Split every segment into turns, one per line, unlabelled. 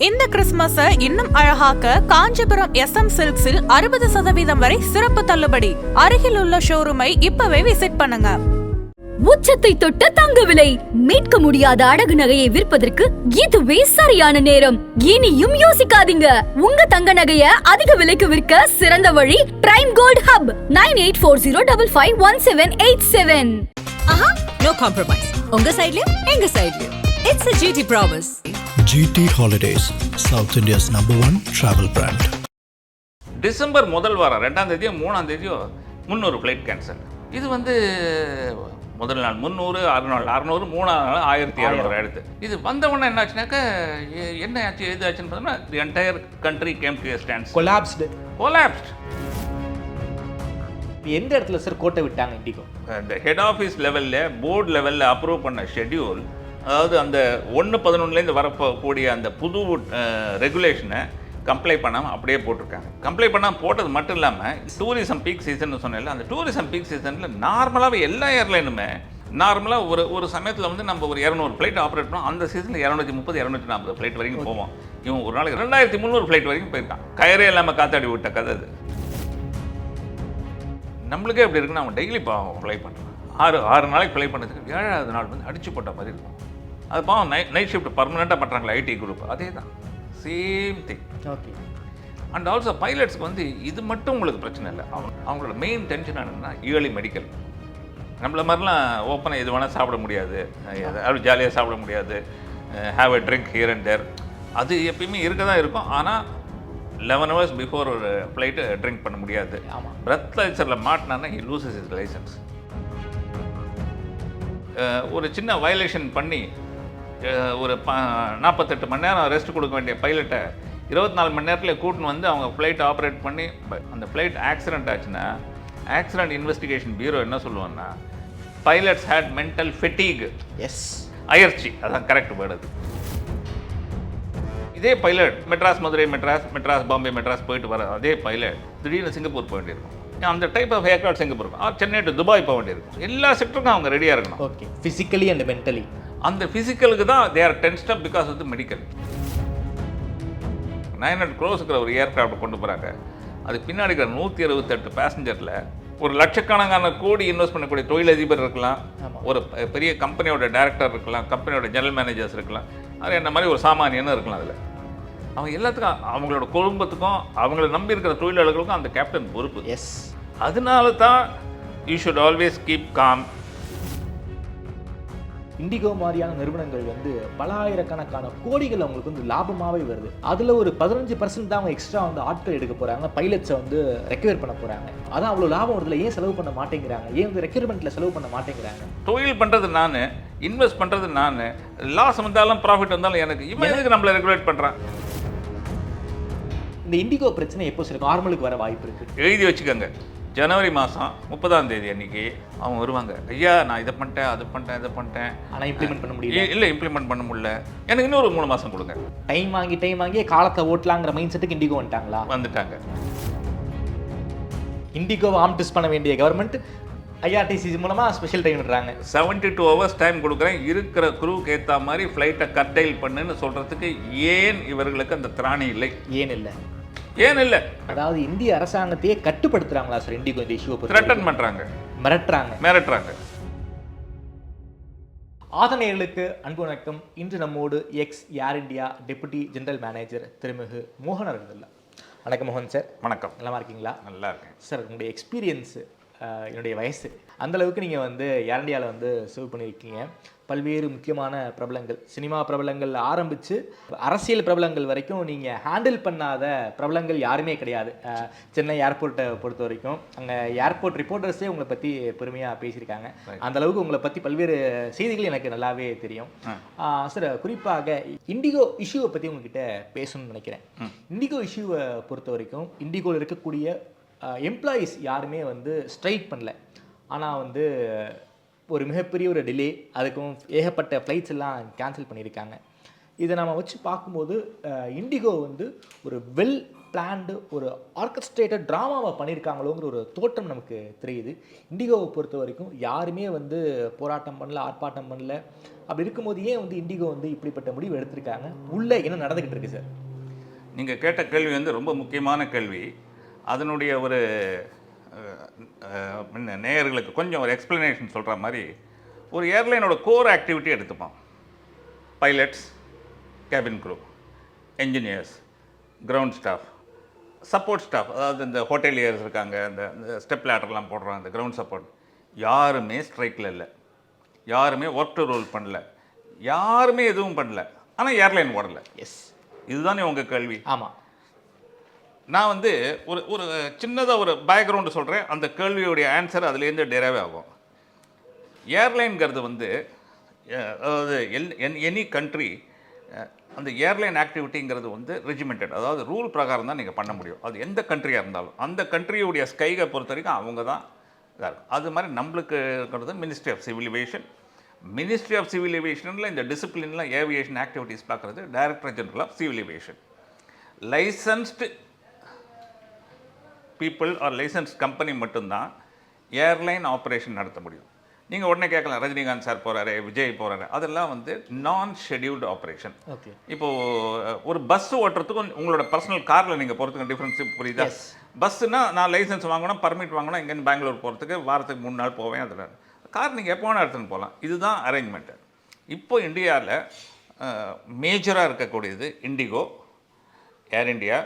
இந்த கிறிஸ்துமஸை இன்னும் அழகாக்க காஞ்சிபுரம் SM சில்க்ஸில் 60% வரை சிறப்பு தள்ளுபடி. அருகில் உள்ள ஷோரூமை இப்பவே விசிட் பண்ணுங்க.
உச்சத்தை தொட்ட தங்க விலை, மீட்க முடியாத அடகு நகையை விற்பதற்கு இதுவே சரியான நேரம். இனியும் யோசிக்காதீங்க. உங்க தங்க நகைய அதிக விலைக்கு விற்க சிறந்த வழி பிரைம் கோல்ட் ஹப் 9840551787.
ஆஹா, no compromise. உங்க சைடுலயும் எங்க சைடுலயும். It's a GT promise.
GT Holidays, South India's #1 travel brand.
December முதல் வாரம் 2ஆம் தேதியோ 3ஆம் தேதியோ 300 ஃப்ளைட் கேன்சல். இது முதல் நாள் 300, 600, 600, 3ஆம் நாள் 1200 எடுத்து. இது வந்தவொடனே என்ன ஆச்சுனாக்கா, என்ன ஆச்சு எது ஆச்சுன்னு பார்த்தோம்னா, the entire country came to stands.
Collapsed. எந்த இடத்துல சார் கோட்டை விட்டாங்க இண்டிகோ?
இந்த ஹெட் ஆஃபீஸ் லெவலில், போர்டு லெவலில் அப்ரூவ் பண்ண ஷெட்யூல், அதாவது அந்த 1/11 வரக்கூடிய அந்த புது ரெகுலேஷனை கம்ப்ளை பண்ணாமல் அப்படியே போட்டிருக்காங்க. கம்ப்ளை பண்ணாமல் போட்டது மட்டும் இல்லாமல், டூரிசம் பீக் சீசன் சொன்னேன்ல, அந்த டூரிசம் பீக் சீசனில் நார்மலாகவே எல்லா ஏர்லைனுமே நார்மலாக ஒரு சமயத்தில் நம்ம ஒரு 200 ஃப்ளைட் ஆப்ரேட் பண்ணோம். அந்த சீசனில் 230, 240 ஃப்ளைட் வரைக்கும் போவோம். இவன் ஒரு நாளைக்கு 2300 ஃப்ளைட் வரைக்கும் போயிருக்கான். கயரே இல்லாமல் காத்தாடி விட்ட கதை அது. நம்மளுக்கே எப்படி இருக்குன்னா, அவன் டெய்லி பாவம் ஃப்ளை பண்ணுறான். 6 நாளைக்கு ஃப்ளை பண்ணதுக்கு 7ஆவது நாள் அடிச்சு போட்ட மாதிரி இருக்கும். அது பாவம் நைட் ஷிஃப்ட் பர்மனெண்ட்டாக பண்ணுறாங்களே ஐடி குரூப், அதே தான் same thing.
Okay.
And also பைலட்ஸ்க்கு இது மட்டும் உங்களுக்கு பிரச்சனை இல்லை. அவங்களோட மெயின் டென்ஷன் என்னென்னா இயர்லி மெடிக்கல். நம்மள மாதிரிலாம் ஓப்பனாக எது வேணால் சாப்பிட முடியாது, அப்படி ஜாலியாக சாப்பிட முடியாது, have a drink here and there, அது எப்பயுமே இருக்க தான் இருக்கும். ஆனால் 11 hours பிஃபோர் ஒரு ஃப்ளைட்டு ட்ரிங்க் பண்ண முடியாது.
ஆமாம்.
பிரெத்லைசரில் மாட்டினான்னா ஹி லூசஸ் இஸ் லைசன்ஸ். ஒரு சின்ன வயலேஷன் பண்ணி ஒரு 48 மணி நேரம் ரெஸ்ட் கொடுக்க வேண்டிய பைலட்டை 24 மணி நேரத்தில் கூட்டின்னு அவங்க ஃப்ளைட் ஆப்ரேட் பண்ணி, அந்த ஃப்ளைட் ஆக்சிடென்ட் ஆச்சுன்னா ஆக்சிடென்ட் இன்வெஸ்டிகேஷன் பியூரோ என்ன சொல்லுவாங்கன்னா, pilots had mental fatigue.
Yes,
அயற்சி, அதான் கரெக்ட் வேர்டு. அது இதே பைலட் மெட்ராஸ் மதுரை, மெட்ராஸ் பாம்பே, மெட்ராஸ் போயிட்டு வர அதே பைலட் திடீர்னு சிங்கப்பூர் போக வேண்டியிருக்கும். அந்த டைப் ஆஃப் ஏர்க்ராஃப்ட் சிங்கப்பூர் இருக்கும். சென்னை டு துபாய் போக வேண்டியிருக்கும். எல்லா செக்டருக்கும் அவங்க ரெடியாக இருக்கணும்.
ஓகே. Physically and mentally. அந்த
ஃபிசிக்கலுக்கு தான் they are tensed up because of the medical. 900 crores ஒரு ஏர்க்ராஃப்ட் கொண்டு போகிறாங்க. அது பின்னாடி இருக்கிற 168 பேசஞ்சரில் ஒரு லட்சக்கணக்கான கோடி இன்வெஸ்ட் பண்ணக்கூடிய தொழிலதிபர் இருக்கலாம், ஒரு பெரிய கம்பெனியோட டைரக்டர் இருக்கலாம், கம்பெனியோட ஜெனரல் மேனேஜர்ஸ் இருக்கலாம், அது என்ன மாதிரி ஒரு சாமானியன்னு இருக்கலாம். அதில் அவங்க எல்லாத்துக்கும், அவங்களோட குடும்பத்துக்கும் அவங்கள நம்பி இருக்கிற தொழிலாளர்களுக்கும் அந்த கேப்டன் பொறுப்பு.
எஸ்.
அதனால தான் you should always keep com.
Indigo மாதிரியான நிறுவனங்கள் பல ஆயிரக்கணக்கான கோடிகள் அவங்களுக்கு லாபமாகவே வருது. அதில் ஒரு 15% தான் அவங்க எக்ஸ்ட்ரா ஆட்கள் எடுக்க போகிறாங்க, பைலட்ஸை ரெக்யூர் பண்ண போகிறாங்க. அதான் அவ்வளோ லாபம் வருதுல, ஏன் செலவு பண்ண மாட்டேங்கிறாங்க? ஏன் ரெக்யூர்மெண்ட்டில் செலவு பண்ண மாட்டேங்கிறாங்க?
தொழில் பண்ணுறது நான், இன்வெஸ்ட் பண்ணுறது நான், லாஸ் வந்தாலும் ப்ராஃபிட் வந்தாலும் எனக்கு, இவனுக்கு நம்மளை ரெகுலேட் பண்ணுறான்.
இந்த இண்டிகோ பிரச்சனை எப்போ சரி நார்மலுக்கு வர வாய்ப்பு இருக்குது?
எழுதி வச்சுக்கோங்க. ஜனவரி மாதம் 30ஆம் தேதி அன்றைக்கி அவங்க வருவாங்க. ஐயா, நான் இதை பண்ணிட்டேன், அதை பண்ணிட்டேன்,
ஆனால் இம்ப்ளிமெண்ட் பண்ண முடியல.
இல்லை, இம்ப்ளிமெண்ட் பண்ண முடியல, எனக்கு இன்னொரு 3 மாதம் கொடுங்க.
டைம் வாங்கி காலத்தை ஓட்டலாங்கிற மைண்ட் செட்டுக்கு இண்டிகோ வந்துட்டாங்க. இண்டிகோவை ஆம்டிஸ் பண்ண வேண்டிய கவர்மெண்ட் IRTC மூலமாக ஸ்பெஷல் டைம் விடுறாங்க.
72 hours டைம் கொடுக்குறேன், இருக்கிற குரூக்கு ஏற்ற மாதிரி ஃப்ளைட்டை கட்டைல் பண்ணுன்னு சொல்கிறதுக்கு ஏன் இவர்களுக்கு அந்த திராணி இல்லை? ஏன் இல்லை?
அதாவது இந்திய அரசாங்கத்தையே கட்டுப்படுத்துறாங்களா சார் இண்டிகோ இந்த இஷ்யூ?
த்ரெட்டன் பண்ணுறாங்க, மிரட்டுறாங்க.
ஆதனையர்களுக்கு அன்பு வணக்கம். இன்று நம்மோடு ஏர் இந்தியா டெபுட்டி ஜெனரல் மேனேஜர் திருமிகு மோகன் அவர்கள். வணக்கம் மோகன் சார்.
வணக்கம்.
நல்லா இருக்கீங்களா?
நல்லா இருக்கேன்
சார். உங்களுடைய எக்ஸ்பீரியன்ஸு, என்னுடைய வயசு அந்தளவுக்கு நீங்கள் ஏர் இந்தியாவில் சர்வ் பண்ணியிருக்கீங்க. பல்வேறு முக்கியமான பிரபலங்கள், சினிமா பிரபலங்கள் ஆரம்பித்து அரசியல் பிரபலங்கள் வரைக்கும் நீங்கள் ஹேண்டில் பண்ணாத பிரபலங்கள் யாருமே கிடையாது. சென்னை ஏர்போர்ட்டை பொறுத்த வரைக்கும் அங்கே ஏர்போர்ட் ரிப்போர்ட்டர்ஸே உங்களை பற்றி பெருமையாக பேசியிருக்காங்க. அந்தளவுக்கு உங்களை பற்றி பல்வேறு செய்திகள் எனக்கு நல்லாவே தெரியும். சார், குறிப்பாக இண்டிகோ இஷ்யூவை பற்றி உங்ககிட்ட பேசணும்னு நினைக்கிறேன். இண்டிகோ இஷ்யூவை பொறுத்த வரைக்கும் இண்டிகோவில் இருக்கக்கூடிய எம்ப்ளாயீஸ் யாருமே ஸ்ட்ரைக் பண்ணல. ஆனால் ஒரு மிகப்பெரிய ஒரு டிலே, அதுக்கும் ஏகப்பட்ட ஃப்ளைட்ஸ் எல்லாம் கேன்சல் பண்ணியிருக்காங்க. இதை நம்ம வச்சு பார்க்கும்போது இண்டிகோ ஒரு வெல் பிளான்டு ஒரு ஆர்கஸ்ட்ரேட்டட் ட்ராமாவை பண்ணியிருக்காங்களோங்கிற ஒரு தோற்றம் நமக்கு தெரியுது. இண்டிகோவை பொறுத்த வரைக்கும் யாருமே வந்து போராட்டம் பண்ணல, ஆர்ப்பாட்டம் பண்ணல. அப்படி இருக்கும்போது ஏன் வந்து இண்டிகோ வந்து இப்படிப்பட்ட முடிவு எடுத்திருக்காங்க? உள்ளே என்ன நடந்துக்கிட்டு இருக்கு சார்?
நீங்கள் கேட்ட கேள்வி வந்து ரொம்ப முக்கியமான கேள்வி. அதனுடைய ஒரு நேயர்களுக்கு கொஞ்சம் ஒரு எக்ஸ்ப்ளனேஷன் சொல்கிற மாதிரி, ஒரு ஏர்லைனோட கோர் ஆக்டிவிட்டி எடுத்துப்போம். Pilots, cabin crew, engineers, ground staff, support staff, அதாவது இந்த ஹோட்டலியர்ஸ் இருக்காங்க, இந்த ஸ்டெப் லேட்டர்லாம் போடுறாங்க, இந்த கிரவுண்ட் சப்போர்ட், யாருமே ஸ்ட்ரைக்கில் இல்லை, யாருமே ஒர்க் டு ரூல் பண்ணல, யாருமே எதுவும் பண்ணல. ஆனால் ஏர்லைன் ஓடலை.
எஸ்,
இதுதானே உங்கள் கேள்வி?
ஆமாம்.
நான் வந்து ஒரு சின்னதாக ஒரு பேக்ரவுண்டு சொல்கிறேன். அந்த கேள்வியுடைய ஆன்சர் அதுலேருந்து டெரைவ் ஆகும். ஏர்லைன்கிறது வந்து அதாவது எனி கண்ட்ரி அந்த ஏர்லைன் ஆக்டிவிட்டிங்கிறது வந்து ரெஜிமெண்டட், அதாவது ரூல் பிரகாரம் தான் நீங்கள் பண்ண முடியும். அது எந்த கண்ட்ரியாக இருந்தாலும் அந்த கண்ட்ரியுடைய ஸ்கையை பொறுத்த வரைக்கும் அவங்க தான் இதாக இருக்கும். அது மாதிரி நம்மளுக்கு இருக்கிறது ministry of civil aviation. Ministry of civil ஏவியேஷனில் இந்த டிசிப்ளின்லாம் ஏவியேஷன் ஆக்டிவிட்டீஸ் பார்க்குறது director general of civil aviation. Licensed people are licence company மட்டும்தான் ஏர்லைன் ஆப்ரேஷன் நடத்த முடியும். நீங்கள் உடனே கேட்கலாம், ரஜினிகாந்த் சார் போகிறாரு, விஜய் போகிறாரு, அதெல்லாம் வந்து நான் ஷெட்யூல்டு ஆப்ரேஷன்.
ஓகே.
இப்போது ஒரு பஸ் ஓட்டுறதுக்கும் உங்களோட பர்சனல் காரில் நீங்கள் போகிறதுக்கும் டிஃப்ரென்ஸ் புரியுதா? பஸ்ஸுனா நான் லைசன்ஸ் வாங்கணும், பர்மிட் வாங்கணும், இங்கேருந்து பெங்களூர் போகிறதுக்கு வாரத்துக்கு 3 நாள் போவேன். அதில் கார் நீங்கள் எப்போ வேணால் எடுத்துன்னு போகலாம். இதுதான் அரேஞ்ச்மெண்ட்டு. இப்போ இந்தியாவில் மேஜராக இருக்கக்கூடியது indigo, Air India,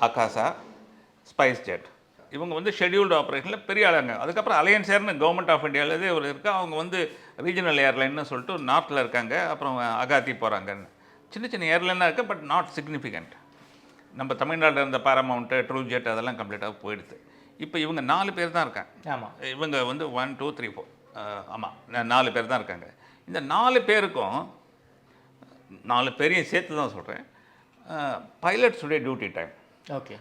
ஆகாசா, spice jet. இவங்க வந்து ஷெட்யூல்டு ஆப்ரேஷனில் பெரிய ஆளுங்க. அதுக்கப்புறம் அலையன்ஸ் ஏர்னு கவர்மெண்ட் ஆஃப் இந்தியாவிலே ஒரு இருக்குது. அவங்க வந்து ரீஜனல் ஏர்லைன்னு சொல்லிட்டு நார்த்தில் இருக்காங்க, அப்புறம் அகாத்தி போகிறாங்கன்னு. சின்ன சின்ன ஏர்லைனாக இருக்குது, பட் நாட் சிக்னிஃபிகண்ட். நம்ம தமிழ்நாட்டில் இருந்த பாராமவுண்ட்டு, ட்ரூ ஜெட் அதெல்லாம் கம்ப்ளீட்டாக போயிடுது. இப்போ இவங்க 4 பேர் தான் இருக்காங்க.
ஆமாம்.
இவங்க வந்து 1 2 3 4 ஆமாம் 4 பேர் தான் இருக்காங்க. இந்த 4 பேருக்கும் 4 பேரையும் சேர்த்து தான் சொல்கிறேன். பைலட்ஸுடைய டியூட்டி டைம்,
ஓகே,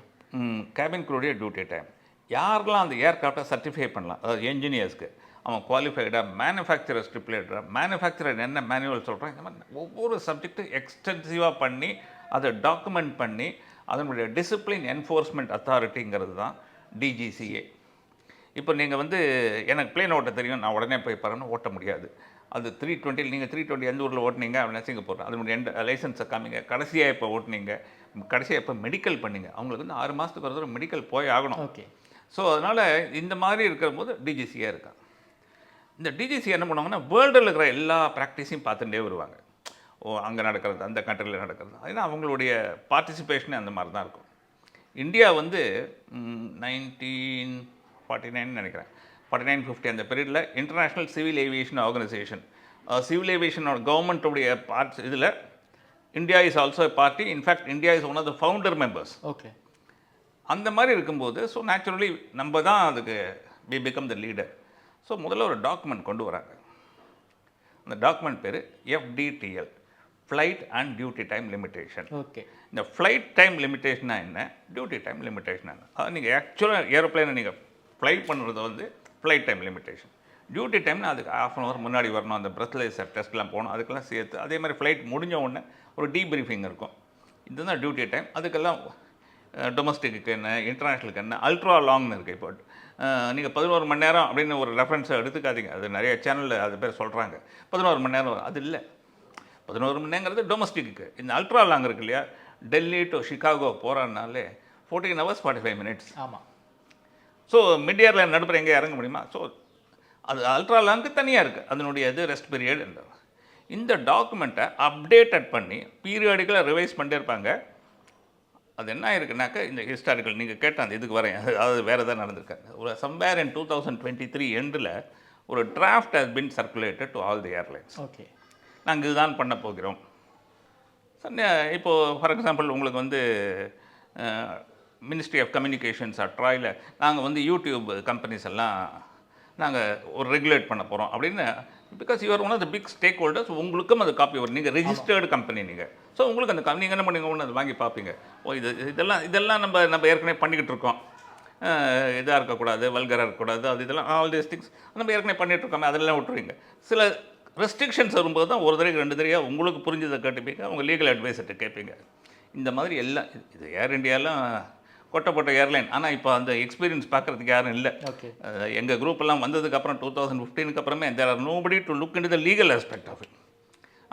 கேபின் க்ரூடைய டியூட்டி டைம், யாரெல்லாம் அந்த ஏர்க்ராஃப்டை சர்டிஃபை பண்ணலாம், அதாவது என்ஜினியர்ஸ்க்கு அவன் குவாலிஃபைடாக, மேனுஃபேக்சரர் ஸ்டிப்புலேட்டர், மேனுஃபேக்சரர் என்ன மேனுவல் சொல்கிறான், இந்த மாதிரி ஒவ்வொரு சப்ஜெக்டும் எக்ஸ்டென்சிவாக பண்ணி அதை டாக்குமெண்ட் பண்ணி அதனுடைய டிசிப்ளின் என்ஃபோர்ஸ்மெண்ட் அத்தாரிட்டிங்கிறது தான் டிஜிசிஏ. இப்போ நீங்கள் வந்து எனக்கு பிளேன் ஓட்ட தெரியும், நான் உடனே போய் பாருன்னு ஓட்ட முடியாது. அது 320 நீங்கள் 320 எந்த ஊரில் ஓட்டுனீங்க அப்படின்னா சிங்கப்பூர், அதனுடைய லைசன்ஸை காமிங்க. கடைசியாக இப்போ ஓட்டுனீங்க, கடைசியாக இப்போ மெடிக்கல் பண்ணிங்க. அவங்களுக்கு வந்து 6 மாதத்துக்கு ஒரு தடவை மெடிக்கல் போய் ஆகணும்.
ஓகே.
ஸோ அதனால் இந்த மாதிரி இருக்கிறபோது டிஜிசியாக இருக்கா. இந்த டிஜிசி என்ன பண்ணுவாங்கன்னா வேர்ல்டில் இருக்கிற எல்லா ப்ராக்டிஸையும் பார்த்துட்டே வருவாங்க. அங்கே நடக்கிறது, அந்த கண்ட்ரியில் நடக்கிறது, ஏன்னா அவங்களுடைய பார்ட்டிசிபேஷனே அந்த மாதிரி தான் இருக்கும். இந்தியா வந்து 1949 நினைக்கிறேன், 49-50 அந்த பீரியடில் international civil aviation organisation, civil ஏவியேஷனோட கவர்மெண்ட்டுடைய பார்ட்ஸ் இதில் India is also a party. In fact India is one of the founder members.
Okay.
அந்த மாதிரி இருக்கும்போது ஸோ நேச்சுரலி நம்ம தான் அதுக்கு we become the leader. So முதல்ல ஒரு டாக்குமெண்ட் கொண்டு வராங்க. அந்த டாக்குமெண்ட் பேர் FDTL, flight and duty time limitation.
Okay.
இந்த ஃப்ளைட் டைம் லிமிட்டேஷனா என்ன, டியூட்டி டைம் லிமிட்டேஷன் என்ன, அதாவது நீங்கள் ஆக்சுவலாக ஏரோப்ளைனை நீங்கள் ஃப்ளைட் பண்ணுறது வந்து ஃப்ளைட் டைம் லிமிட்டேஷன். டியூட்டி டைம்னா அதுக்கு 1/2 hour முன்னாடி வரணும், அந்த பிரெத்லைசர் டெஸ்ட்லாம் போகணும், அதுக்கெல்லாம் சேர்த்து. அதே மாதிரி ஃப்ளைட் முடிஞ்ச உடனே ஒரு டீப்ரீஃபிங் இருக்கும். இதுதான் டியூட்டி டைம். அதுக்கெல்லாம் டொமஸ்டிக்கு என்ன, இன்டர்நேஷ்னலுக்கு என்ன, அல்ட்ரா லாங்னு இருக்குது. இப்போ நீங்கள் 11 மணி நேரம் அப்படின்னு ஒரு ரெஃபரன்ஸை எடுத்துக்காதீங்க. அது நிறைய சேனலில் அது பேர் சொல்கிறாங்க 11 மணி நேரம். அது இல்லை, 11 மணி நேரங்கிறது டொமஸ்டிக்கு. இந்த அல்ட்ரா லாங் இருக்கு இல்லையா, டெல்லி டு சிகாகோ போகிறனாலே 14 hours 45 minutes.
ஆமாம்.
ஸோ மிட் இயரில் நடுப்புற எங்கே இறங்க முடியுமா? ஸோ அது அல்ட்ரா லாங்க்கு தனியாக இருக்குது, அதனுடைய இது ரெஸ்ட் பீரியட். இந்த டாக்குமெண்ட்டை அப்டேட்டட் பண்ணி பீரியாடிக்கலாக ரிவைஸ் பண்ணிட்டே இருப்பாங்க. அது என்ன இருக்குனாக்கா, இந்த ஹிஸ்டாரிக்கல் நீங்கள் கேட்ட அந்த இதுக்கு வரேன், அதாவது வேறு எதாவது நடந்திருக்காங்க. ஒரு சம்வேர் இன் 2023 எண்டில் ஒரு draft has been circulated to all the airlines.
Okay.
நாங்கள் இதுதான் பண்ண போகிறோம். இப்போது ஃபார் எக்ஸாம்பிள் உங்களுக்கு வந்து மினிஸ்ட்ரி ஆஃப் கம்யூனிகேஷன்ஸ் ட்ராயில் நாங்கள் வந்து யூடியூப் கம்பெனிஸ் எல்லாம் நாங்கள் ஒரு ரெகுலேட் பண்ண போகிறோம் அப்படின்னு. Because you are one of the big stakeholders. உங்களுக்கும் அது காப்பி வரும், நீங்கள் ரெஜிஸ்டர்டு கம்பெனி நீங்கள். ஸோ உங்களுக்கு அந்த நீங்கள் என்ன பண்ணுங்க, ஒன்று அதை வாங்கி பார்ப்பீங்க. இதெல்லாம் நம்ம ஏற்கனவே பண்ணிக்கிட்டு இருக்கோம். இதாக இருக்கக்கூடாது, வல்கராக இருக்கக்கூடாது, அது இதெல்லாம் ஆல் தீஸ் திங்ஸ் நம்ம ஏற்கனவே பண்ணிகிட்டு இருக்கோமே, அதெல்லாம் விட்டுருவீங்க. சில ரெஸ்ட்ரிக்ஷன்ஸ் வரும்போது தான் ஒரு தடவை 2 தடவையாக உங்களுக்கு புரிஞ்சதை கேட்டுப்பீங்க, அவங்க லீகல் அட்வைஸர்கிட்ட கேட்பீங்க. இந்த மாதிரி எல்லாம் இது ஏர் இண்டியாலாம் கொட்டப்பட்ட ஏர்லைன். ஆனால் இப்போ அந்த எக்ஸ்பீரியன்ஸ் பார்க்குறதுக்கு யாரும் இல்லை.
ஓகே.
எங்கள் குரூப்பெல்லாம் வந்ததுக்கப்புறம் 2015 அப்புறமே there are nobody to look in to the legal aspect of it.